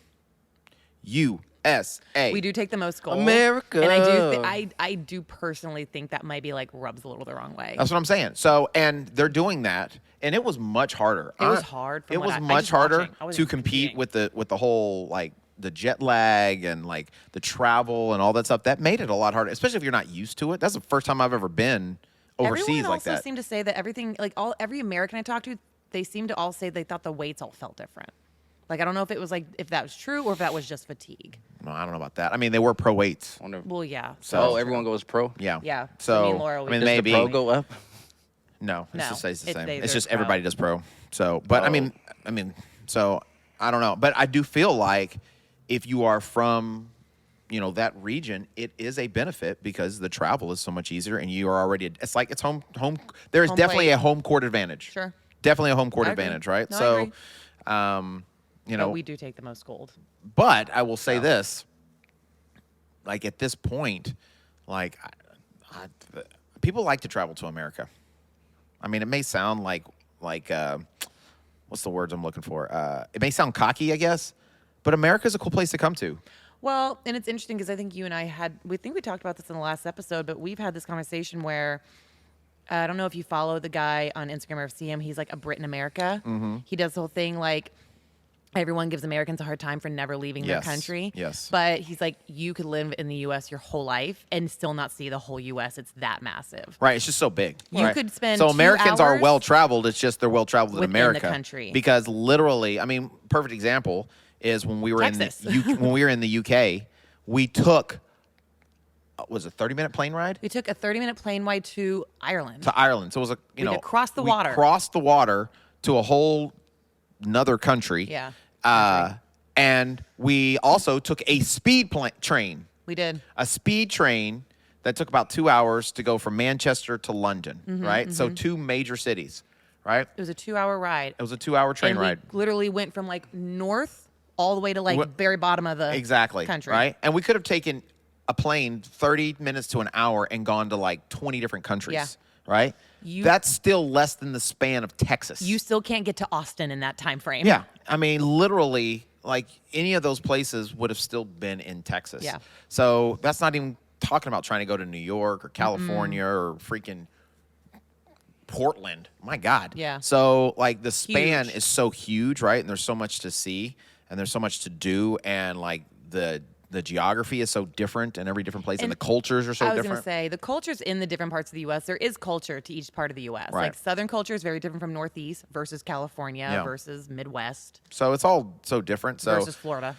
S3: USA.
S5: We do take the most gold,
S4: America.
S5: and I do personally think that might be like rubs a little the wrong way.
S3: That's what I'm saying. So, and they're doing that, and it was much harder.
S5: It was hard from
S3: It
S5: what
S3: was
S5: I
S3: much
S5: just
S3: harder
S5: watching. I
S3: to
S5: wasn't
S3: compete
S5: competing.
S3: with the whole like the jet lag and like the travel and all that stuff. That made it a lot harder, especially if you're not used to it. That's the first time I've ever been overseas
S5: Everyone
S3: like
S5: also
S3: that.
S5: seemed to say that everything, like every American I talked to, they seemed to all say they thought the weights all felt different. Like I don't know if it was like if that was true or if that was just fatigue.
S3: No, I don't know about that. I mean, they were pro weights.
S4: Wonder-
S5: Well, yeah.
S3: So-
S4: oh, everyone goes pro?
S3: Yeah.
S5: Yeah.
S3: So
S5: Me and Laura, we
S3: I mean,
S5: did the
S3: maybe
S4: Does the pro go up?
S3: No, it
S5: No,
S3: just stays the same.
S5: they-
S3: It's
S5: they're
S3: just
S5: pro.
S3: everybody does pro. So, but I mean, so I don't know, but I do feel like if you are from, that region, it is a benefit because the travel is so much easier, and you are already. It's like it's home. There is
S5: Home
S3: definitely
S5: plate.
S3: a home court advantage.
S5: Sure.
S3: Definitely a home court
S5: I agree.
S3: advantage, right?
S5: No, I
S3: so,
S5: agree. But we
S3: but
S5: do take the most gold.
S3: I will say this: like at this point, like people like to travel to America. I mean, it may sound like what's the words I'm looking for? It may sound cocky, I guess, but America's a cool place to come to.
S5: Well, and it's interesting because I think you and I we talked about this in the last episode, but we've had this conversation where I don't know if you follow the guy on Instagram or see him. He's like a Brit in America. Mm-hmm. He does the whole thing like everyone gives Americans a hard time for never leaving their
S3: Yes,
S5: country.
S3: yes.
S5: But he's like, you could live in the U.S. your whole life and still not see the whole U.S. It's that massive.
S3: Right, it's just so big.
S5: You
S3: right?
S5: could spend
S3: So
S5: 2
S3: Americans are
S5: hours
S3: well traveled. It's just they're well traveled in
S5: within the
S3: America,
S5: country.
S3: because literally, I mean, perfect example is when we were
S5: Texas.
S3: when we were in the UK, we took was a 30-minute plane ride
S5: We took a 30-minute plane ride to Ireland.
S3: to Ireland. So it was a
S5: We did cross the
S3: we
S5: water.
S3: crossed the water to a whole another country.
S5: Yeah,
S3: And we also took a speed train.
S5: We did.
S3: A speed train that took about 2 hours to go from Manchester to London, right? So 2 major cities, right?
S5: It was a 2-hour ride.
S3: It was a 2-hour train
S5: and
S3: ride.
S5: We literally went from like north all the way to like very bottom of the
S3: Exactly.
S5: country.
S3: Right? And we could have taken a plane 30 minutes to an hour and gone to like 20 different countries,
S5: Yeah.
S3: right?
S5: You-
S3: That's still less than the span of Texas.
S5: You still can't get to Austin in that time frame.
S3: Yeah. I mean, literally, like any of those places would have still been in Texas.
S5: Yeah.
S3: So that's not even talking about trying to go to New York or California or freaking Portland. My God.
S5: Yeah.
S3: So like the span
S5: Huge.
S3: is so huge, right? And there's so much to see and there's so much to do, and like the geography is so different in every different place, and the cultures are so
S5: I was
S3: different.
S5: going to say, the cultures in the different parts of the U.S., there is culture to each part of the U.S.
S3: Right.
S5: Like Southern culture is very different from Northeast versus California
S3: Yeah.
S5: versus Midwest
S3: So it's all so different. So
S5: versus Florida.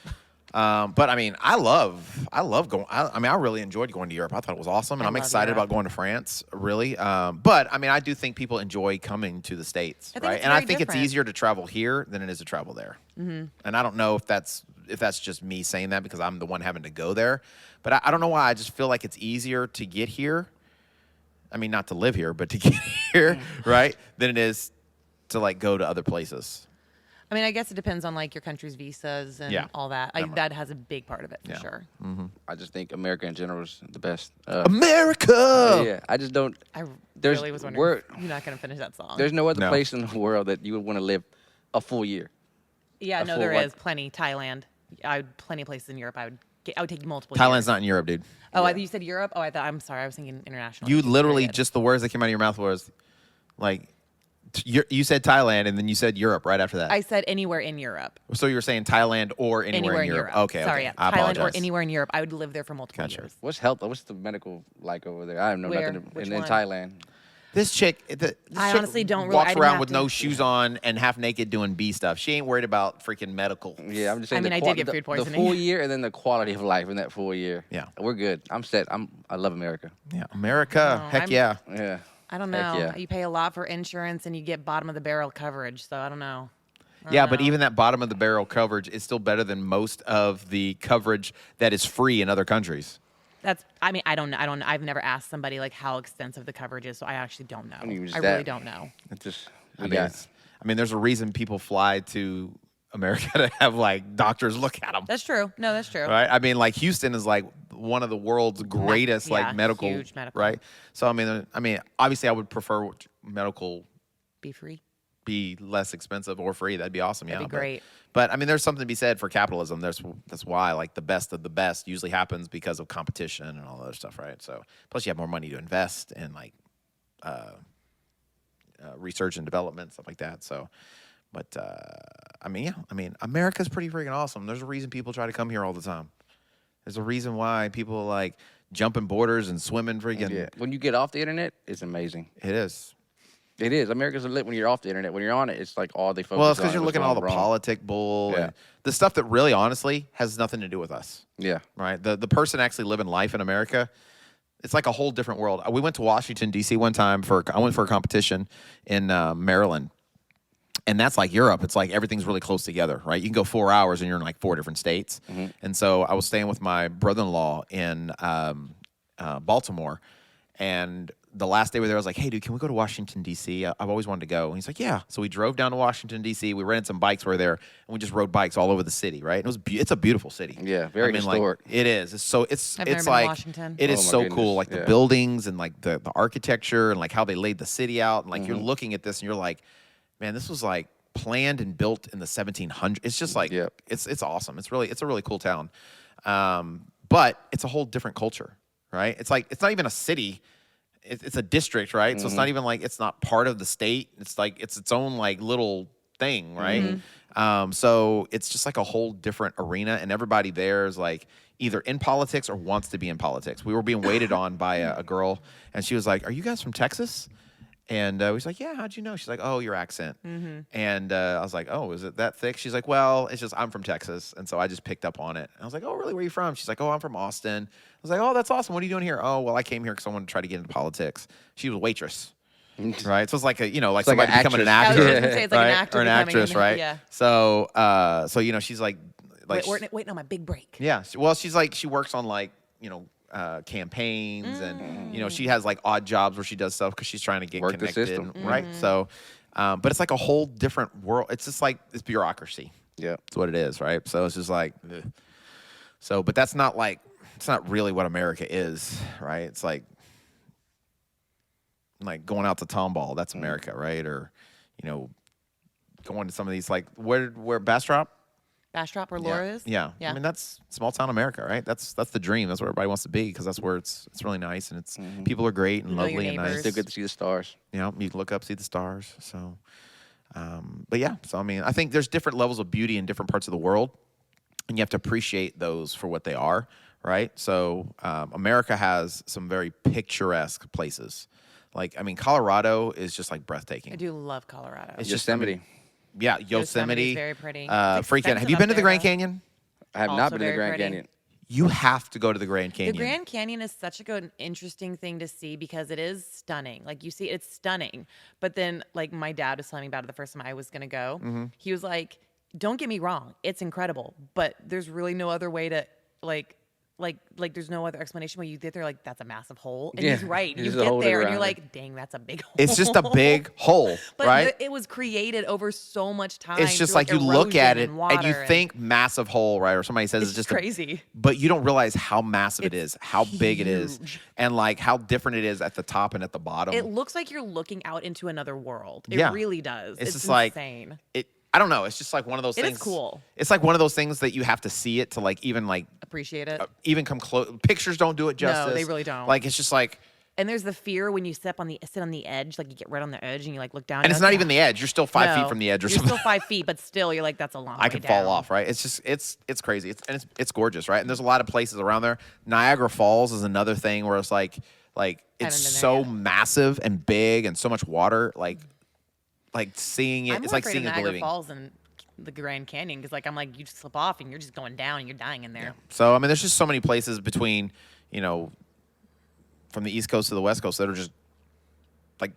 S3: But I mean, I love going. I mean, I really enjoyed going to Europe. I thought it was awesome, and
S5: I
S3: I'm
S5: love
S3: excited
S5: Europe.
S3: about going to France. Really, but I mean, I do think people enjoy coming to the States,
S5: I think
S3: right?
S5: it's
S3: And I
S5: very
S3: think
S5: different.
S3: it's easier to travel here than it is to travel there. And I don't know if that's just me saying that because I'm the one having to go there, but I don't know why. I just feel like it's easier to get here. I mean, not to live here, but to get here, right? Than it is to like go to other places.
S5: I mean, I guess it depends on like your country's visas and
S3: Yeah.
S5: all that. That has a big part of it for
S3: Yeah.
S5: sure.
S4: I just think America in general is the best.
S3: America.
S4: Yeah, I just don't.
S5: I
S4: There's-
S5: really was wondering
S4: we're-
S5: if you're not going to finish that song.
S4: There's no other
S3: No.
S4: place in the world that you would want to live a full year.
S5: Yeah,
S4: a
S5: no,
S4: full,
S5: there
S4: like-
S5: is plenty. Thailand. Plenty of places in Europe. I would take multiple.
S3: Thailand's
S5: years.
S3: not in Europe, dude.
S5: Oh, you said Europe. Oh, I'm sorry. I was thinking international.
S3: You
S5: Just
S3: literally
S5: period.
S3: just the words that came out of your mouth was like you said Thailand and then you said Europe right after that.
S5: I said anywhere in Europe.
S3: So you were saying Thailand or anywhere, in Europe. Okay,
S5: Sorry,
S3: okay.
S5: yeah.
S3: I
S5: Thailand
S3: apologize.
S5: or anywhere in Europe. I would live there for multiple
S3: Gotcha.
S5: years.
S4: What's the medical like over there? I don't know
S5: Where?
S4: nothing.
S5: Which
S4: in
S5: one?
S4: Thailand.
S3: This chick,
S5: I
S3: chick
S5: honestly don't really-
S3: walks
S5: I didn't
S3: around
S5: have
S3: with
S5: to-
S3: no shoes on and half naked doing bee stuff. She ain't worried about freaking medical.
S4: Yeah, I'm just saying.
S5: I mean,
S4: the
S5: I
S4: qua-
S5: did get food
S4: the
S5: poisoning.
S4: full year, and then the quality of life in that full year.
S3: Yeah.
S4: we're good. I'm set. I love America.
S3: Yeah, America.
S5: No,
S3: Heck
S5: I'm-
S3: yeah.
S4: Yeah.
S5: I don't
S4: Heck
S5: know.
S4: yeah.
S5: You pay a lot for insurance and you get bottom of the barrel coverage. So I don't know.
S3: Yeah, but even that bottom of the barrel coverage is still better than most of the coverage that is free in other countries.
S5: I mean, I don't know. I've never asked somebody like how extensive the coverage is, so I actually don't know.
S4: even just
S5: I really
S4: that.
S5: don't know.
S4: It's just.
S3: I
S4: We
S3: mean,
S4: got.
S3: there's a reason people fly to America to have like doctors look at them.
S5: That's true. No, that's true.
S3: Right? I mean, like Houston is like one of the world's greatest
S5: yeah,
S3: like medical,
S5: huge medical.
S3: right? So I mean, obviously, I would prefer medical
S5: Be free.
S3: be less expensive or free. That'd be awesome.
S5: That'd
S3: yeah,
S5: be great.
S3: But I mean, there's something to be said for capitalism. That's why like the best of the best usually happens because of competition and all that other stuff, right? So plus you have more money to invest in like research and development stuff like that. So, but I mean, yeah, I mean, America's pretty freaking awesome. There's a reason people try to come here all the time. There's a reason why people like jumping borders and swimming freaking.
S4: Yeah. When you get off the internet, it's amazing.
S3: It is.
S4: It is. America's lit when you're off the internet. When you're on it, it's like all they focus on.
S3: Well, it's because
S4: is
S3: you're
S4: what's
S3: looking at all the
S4: going wrong.
S3: politic bull
S4: Yeah.
S3: and the stuff that really, honestly, has nothing to do with us.
S4: Yeah.
S3: Right? The person actually living life in America, it's like a whole different world. We went to Washington, D.C. one time I went for a competition in Maryland. And that's like Europe. It's like everything's really close together, right? You can go 4 hours and you're in like 4 different states. And so I was staying with my brother-in-law in Baltimore. And the last day we were there, I was like, hey, dude, can we go to Washington, D.C.? I've always wanted to go. And he's like, yeah. So we drove down to Washington, D.C. We rented some bikes while we were there, and we just rode bikes all over the city, right? And it's a beautiful city.
S4: Yeah, very
S3: like,
S4: historic.
S3: it is. It's
S5: I've never
S3: it's
S5: been to
S3: like
S5: Washington.
S3: it is
S4: Oh my
S3: so
S4: goodness,
S3: cool. Like the
S4: yeah.
S3: buildings and like the architecture and like how they laid the city out. And like you're looking at this and you're like, man, this was like planned and built in the 1700s. It's just like
S4: Yep.
S3: it's awesome. It's a really cool town. But it's a whole different culture, right? It's like it's not even a city. It's a district, right? So it's not even like it's not part of the state. It's like it's its own like little thing, right? So it's just like a whole different arena, and everybody there is like either in politics or wants to be in politics. We were being waited on by a girl, and she was like, "Are you guys from Texas?" And we was like, yeah, how'd you know? She's like, oh, your accent. And I was like, oh, is it that thick? She's like, well, it's just I'm from Texas. And so I just picked up on it. And I was like, oh, really? Where are you from? She's like, oh, I'm from Austin. I was like, oh, that's awesome. What are you doing here? Oh, well, I came here because I wanted to try to get into politics. She was a waitress. Right? So it's like, like
S4: like
S3: somebody
S4: an
S3: becoming an
S4: actress.
S3: actor.
S5: I was just gonna say it's like an
S3: right?
S5: actor
S3: Or an
S5: becoming
S3: actress,
S5: an-
S3: right?
S5: yeah.
S3: So, she's like
S5: Waiting on my big break.
S3: yeah. Well, she's like, she works on like, campaigns and, she has like odd jobs where she does stuff because she's trying to get
S4: Work the
S3: connected.
S4: system.
S3: Right. So, but it's like a whole different world. It's just like it's bureaucracy.
S4: Yeah.
S3: That's what it is. Right. So it's just like, ugh. So, but that's not like, it's not really what America is. Right. It's like going out to Tomball. That's America. Right. Or, going to some of these, like where Bastrop.
S5: Bastrop where Laura is?
S3: Yeah.
S5: Yeah.
S3: I mean, that's small town America, right? That's the dream. That's where everybody wants to be because that's where it's really nice and it's people are great and
S5: You know your
S3: lovely and nice.
S5: neighbors.
S4: Still good to see the stars.
S3: You can look up, see the stars. So, but yeah. So I mean, I think there's different levels of beauty in different parts of the world, and you have to appreciate those for what they are, right? So, America has some very picturesque places. Like, I mean, Colorado is just like breathtaking.
S5: I do love Colorado.
S3: It's just, I mean,
S4: Yosemite.
S3: yeah,
S5: Yosemite's
S3: Yosemite.
S5: very pretty. It's
S3: Freaking. Have
S5: expensive
S3: you been
S5: up
S3: to the
S5: there,
S3: Grand
S5: though.
S3: Canyon?
S4: I have
S5: Also
S4: not been to the
S5: very
S4: Grand
S5: pretty.
S4: Canyon.
S3: You have to go to the Grand Canyon.
S5: The Grand Canyon is such a good, interesting thing to see because it is stunning. Like you see, it's stunning. But then, like my dad was telling me about it the first time I was gonna go. He was like, "Don't get me wrong, it's incredible, but there's really no other way to like there's no other explanation where you get there. Like that's a massive hole." And he's
S4: Yeah,
S5: right. You
S4: there's a
S5: get
S4: hole
S5: there and
S4: around
S5: you're
S4: it.
S5: like, "Dang, that's a big hole."
S3: It's just a big hole,
S5: But
S3: right?
S5: it was created over so much time.
S3: It's just
S5: through,
S3: like you look
S5: erosion
S3: at it
S5: and, water
S3: and you think massive hole, right? Or somebody says it's,
S5: it's
S3: just
S5: crazy.
S3: but you don't realize how massive it
S5: It's
S3: is, how big it is,
S5: huge.
S3: and like how different it is at the top and at the bottom.
S5: It looks like you're looking out into another world. It
S3: Yeah.
S5: really does.
S3: It's
S5: It's
S3: just like-
S5: insane.
S3: I don't know. It's just like one of those
S5: It is
S3: things.
S5: cool.
S3: It's like one of those things that you have to see it to like
S5: Appreciate it.
S3: even come close. Pictures don't do it justice.
S5: they really don't.
S3: Like it's just like,
S5: And there's the fear when you sit on the edge, like you get right on the edge and you like look down.
S3: and it's not even the edge. You're still 5 feet from the edge or
S5: you're
S3: something.
S5: still 5 feet, but still you're like, that's a long
S3: I
S5: way
S3: can
S5: down.
S3: fall off, right? It's just it's crazy. It's gorgeous, right? And there's a lot of places around there. Niagara Falls is another thing where it's like it's
S5: been there
S3: so
S5: yet.
S3: massive and big and so much water. Like seeing it,
S5: I'm
S3: it's
S5: more
S3: like
S5: afraid
S3: seeing
S5: of
S3: it
S5: Niagara
S3: believing.
S5: Falls and the Grand Canyon because like I'm like you just slip off and you're just going down and you're dying in there.
S3: So I mean, there's just so many places between from the East Coast to the West Coast that are just like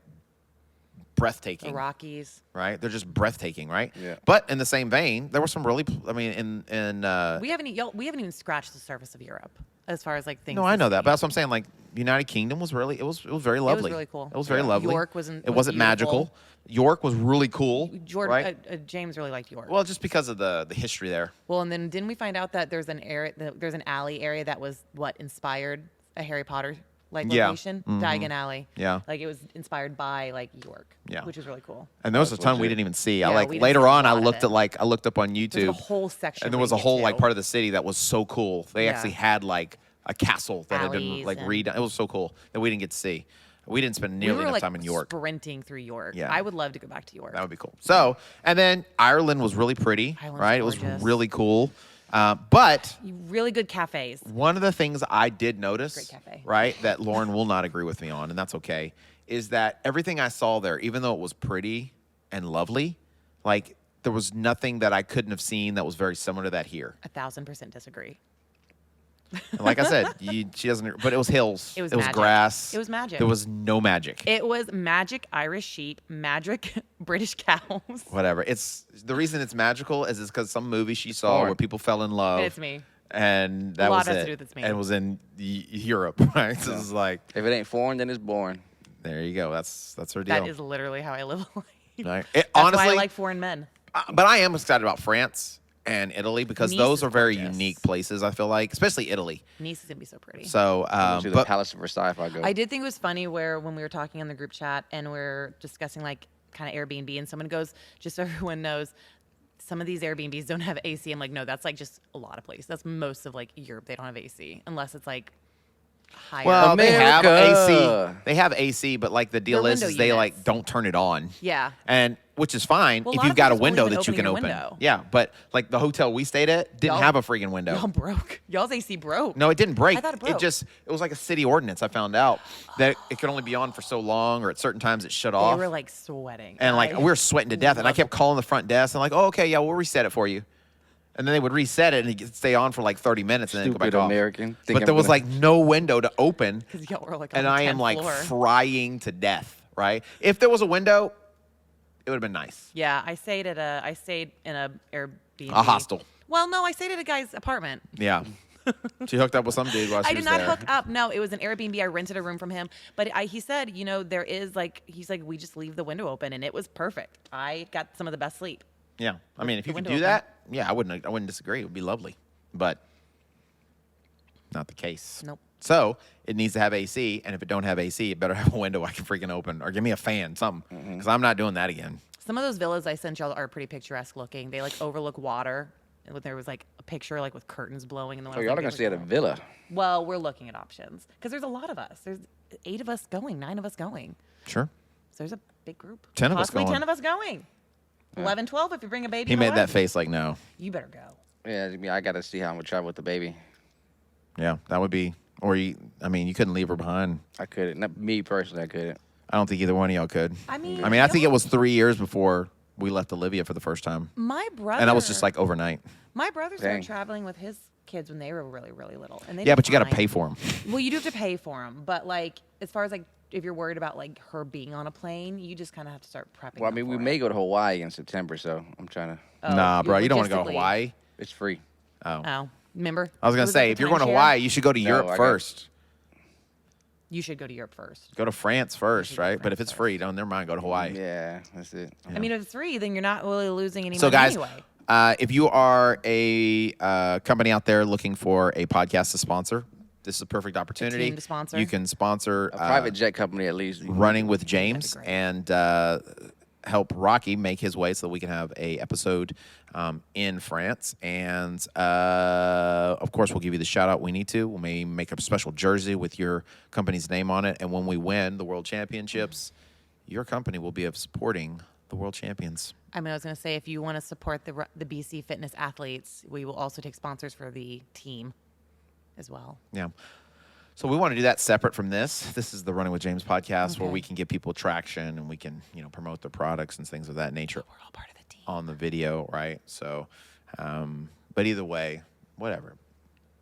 S5: The
S3: breathtaking.
S5: Rockies.
S3: Right? They're just breathtaking, right?
S4: Yeah.
S3: But in the same vein, there were some really, I mean, in
S5: We haven't even scratched the surface of Europe as far as like things.
S3: no,
S5: to
S3: I know
S5: see.
S3: that, but that's what I'm saying. Like, United Kingdom was really, it was very lovely.
S5: really cool.
S3: It was very
S5: Yeah.
S3: lovely.
S5: York
S3: It
S5: was
S3: wasn't magical.
S5: beautiful.
S3: York was really cool.
S5: Jordan,
S3: right?
S5: James really liked York.
S3: Well, just because of the history there.
S5: Well, and then didn't we find out that there's an alley area that was inspired a Harry Potter
S3: Yeah.
S5: location, Diagon Alley.
S3: Yeah.
S5: Like it was inspired by like York.
S3: Yeah.
S5: Which was really cool.
S3: And there was a
S4: That's
S3: ton we
S4: legit.
S3: didn't even see.
S5: Yeah,
S3: I
S5: we didn't
S3: later
S5: see a
S3: on, I
S5: lot of
S3: looked
S5: it.
S3: at I looked up on
S5: There's
S3: YouTube,
S5: a whole section.
S3: and there
S5: where
S3: was
S5: you
S3: a
S5: get
S3: whole
S5: to.
S3: like part of the city that was so cool. They
S5: Yeah.
S3: actually had like a castle that had been
S5: Alleys
S3: like
S5: and-
S3: redone. It was so cool that we didn't get to see. We didn't spend
S5: We
S3: nearly
S5: were
S3: enough
S5: like
S3: time in York.
S5: sprinting through York.
S3: Yeah.
S5: I would love to go back to York.
S3: That would be cool. So, and then Ireland was really pretty,
S5: Ireland's
S3: right? It was
S5: gorgeous.
S3: really cool. But
S5: Really good cafes.
S3: one of the things I did notice,
S5: Great cafe.
S3: right, that Lauren will not agree with me on, and that's okay, is that everything I saw there, even though it was pretty and lovely, like there was nothing that I couldn't have seen that was very similar to that here.
S5: 1,000% disagree.
S3: And like I said, she doesn't. But it was hills.
S5: It was
S3: It was
S5: magic.
S3: grass.
S5: It was magic.
S3: There was no magic.
S5: It was magic Irish sheep, magic British cows.
S3: Whatever. It's the reason it's magical is because some movie she saw
S4: Porn.
S3: where people fell in love.
S5: It's me.
S3: And that
S5: A lot
S3: was
S5: has
S3: it.
S5: to do with it's me.
S3: And it was in Europe, right? So it's like,
S4: If it ain't foreign, then it's boring.
S3: there you go. That's her deal.
S5: That is literally how I live life.
S3: right?
S5: That's
S3: Honestly,
S5: why I like foreign men.
S3: but I am excited about France and Italy because
S5: Nice
S3: those
S5: is
S3: are very
S5: gorgeous.
S3: unique places. I feel like, especially Italy.
S5: Nice is gonna be so pretty.
S3: So,
S4: To the
S3: but
S4: Palace of Versailles if I go.
S5: I did think it was funny when we were talking in the group chat and we're discussing like kind of Airbnb and someone goes, just so everyone knows, some of these Airbnbs don't have AC. I'm like, no, that's like just a lot of places. That's most of like Europe. They don't have AC unless it's like higher.
S3: well, they have
S4: America.
S3: AC. They have AC, but like the deal
S5: They're
S3: is
S5: window
S3: they like
S5: units.
S3: don't turn it on.
S5: Yeah.
S3: And which is fine
S5: Well, a
S3: if
S5: lot
S3: you've
S5: of
S3: got a
S5: places won't
S3: window
S5: even
S3: that you
S5: open
S3: can
S5: your
S3: open.
S5: window.
S3: Yeah, but like the hotel we stayed at didn't
S5: Y'all-
S3: have a freaking window.
S5: Y'all broke. Y'all's AC broke.
S3: No, it didn't break.
S5: I thought it broke.
S3: It was like a city ordinance. I found out that it could only be on for so long, or at certain times it shut
S5: They
S3: off.
S5: were like sweating.
S3: And like we were sweating to death, and I
S5: love
S3: kept calling the front desk and like, oh, okay, yeah, we'll reset it for you. And then they would reset it and it'd stay on for like 30 minutes and then go
S4: Stupid
S3: back off.
S4: American.
S3: But
S4: Thinking
S3: there
S4: I'm
S3: was
S4: gonna-
S3: like no window to open,
S5: because y'all were like on
S3: and
S5: the
S3: I am
S5: 10th
S3: like
S5: floor.
S3: frying to death. Right? If there was a window, it would have been nice.
S5: Yeah, I stayed in a Airbnb.
S3: A hostel.
S5: Well, no, I stayed at a guy's apartment.
S3: Yeah. She hooked up with some dude while she
S5: I
S3: was
S5: did not
S3: there.
S5: hook up. No, it was an Airbnb. I rented a room from him. But he said, there is like, he's like, we just leave the window open, and it was perfect. I got some of the best sleep.
S3: Yeah, I mean, if
S5: the
S3: you could
S5: window
S3: do
S5: open.
S3: that, yeah, I wouldn't disagree. It would be lovely, but not the case.
S5: Nope.
S3: So it needs to have AC, and if it don't have AC, it better have a window I can freaking open, or give me a fan, something, because I'm not doing that again.
S5: Some of those villas I sent y'all are pretty picturesque looking. They like overlook water. And there was like a picture like with curtains blowing. And the one
S4: So
S5: I was
S4: y'all are
S5: like,
S4: gonna
S5: they
S4: stay at
S5: were
S4: a
S5: cool.
S4: villa.
S5: Well, we're looking at options because there's a lot of us. There's 8 of us going, 9 of us going.
S3: Sure.
S5: So there's a big group.
S3: 10 of us
S5: Possibly
S3: going.
S5: 10 of us going. 11, 12 if you bring a baby.
S3: He
S5: and
S3: made
S5: a
S3: that
S5: wife.
S3: face like no.
S5: You better go.
S4: Yeah, I gotta see how I'm gonna travel with the baby.
S3: Yeah, that would be, or you couldn't leave her behind.
S4: I couldn't. Not me personally, I couldn't.
S3: I don't think either one of y'all could.
S5: I mean,
S3: I think it was 3 years before we left Olivia for the first time,
S5: my brother.
S3: and that was just like overnight.
S5: My brother started
S4: Dang.
S5: traveling with his kids when they were really, really little, and they
S3: Yeah,
S5: did
S3: but you got to
S5: fine.
S3: pay for them.
S5: Well, you do have to pay for them, but like as far as like if you're worried about like her being on a plane, you just kind of have to start prepping.
S4: Well, I
S5: them
S4: mean, we
S5: for
S4: may
S5: it.
S4: go to Hawaii in September, so I'm trying to.
S5: Oh,
S3: Nah, bro, you don't want to go to
S5: logistically-
S3: Hawaii.
S4: It's free.
S5: Oh, remember?
S3: I was gonna
S5: It
S3: say,
S5: like
S3: if
S5: the
S3: you're going to
S5: timeshare?
S3: Hawaii, you should go to
S4: No,
S3: Europe
S4: I got-
S3: first.
S5: You should go to Europe first.
S3: Go to France first,
S5: should go to
S3: right? But if
S5: France
S3: it's free, don't never mind. Go to Hawaii.
S4: Yeah, that's it.
S5: I mean, if it's free, then you're not really losing any
S3: So,
S5: money
S3: guys,
S5: anyway.
S3: if you are a company out there looking for a podcast to sponsor, this is a perfect opportunity.
S5: team to sponsor?
S3: You can sponsor
S4: A private jet company, at least.
S3: Running with James
S5: great.
S3: and help Rocky make his way so that we can have a episode in France. And of course, we'll give you the shout out we need to. We may make a special jersey with your company's name on it. And when we win the World Championships, your company will be supporting the World Champions.
S5: I mean, I was going to say, if you want to support the BC fitness athletes, we will also take sponsors for the team as well.
S3: Yeah. So we want to do that separate from this. This is the Running with James podcast where
S5: Okay.
S3: we can give people traction and we can, promote their products and things of that nature
S5: We're all part of the team.
S3: on the video, right? So, but either way, whatever.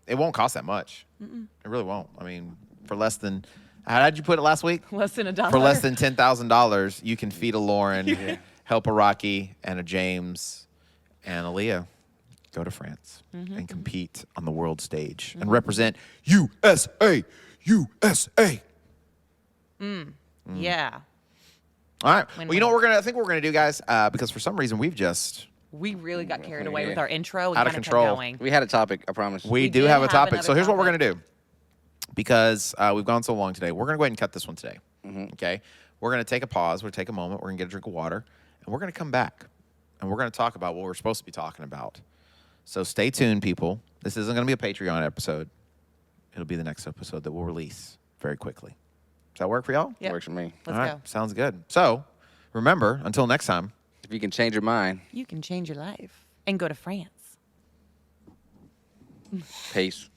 S3: It won't cost that much. It really won't. I mean, for less than, how did you put it last week?
S5: Less than $1.
S3: For less than $10,000, you can feed a Lauren, help a Rocky and a James and a Leah go to France and compete on the world stage and represent USA, USA.
S5: Yeah.
S3: All right.
S5: Win,
S3: Well, you know
S5: win.
S3: what I think we're gonna do, guys, because for some reason we've just
S5: We really got carried away
S4: Yeah.
S5: with our intro and
S3: Out of
S5: kind of
S3: control.
S5: kept going.
S4: We had a topic, I promise.
S3: we do
S5: did
S3: have a
S5: have
S3: topic. So
S5: another
S3: here's what we're gonna
S5: topic.
S3: do, because we've gone so long today. We're gonna go ahead and cut this one today. Okay. We're gonna take a pause. We're gonna take a moment. We're gonna get a drink of water, and we're gonna come back, and we're gonna talk about what we're supposed to be talking about. So stay tuned, people. This isn't gonna be a Patreon episode. It'll be the next episode that we'll release very quickly. Does that work for y'all?
S5: Yep.
S4: Works for me.
S5: Let's
S3: All
S5: go.
S3: right. Sounds good. So remember, until next time.
S4: If you can change your mind,
S5: You can change your life and go to France.
S4: peace.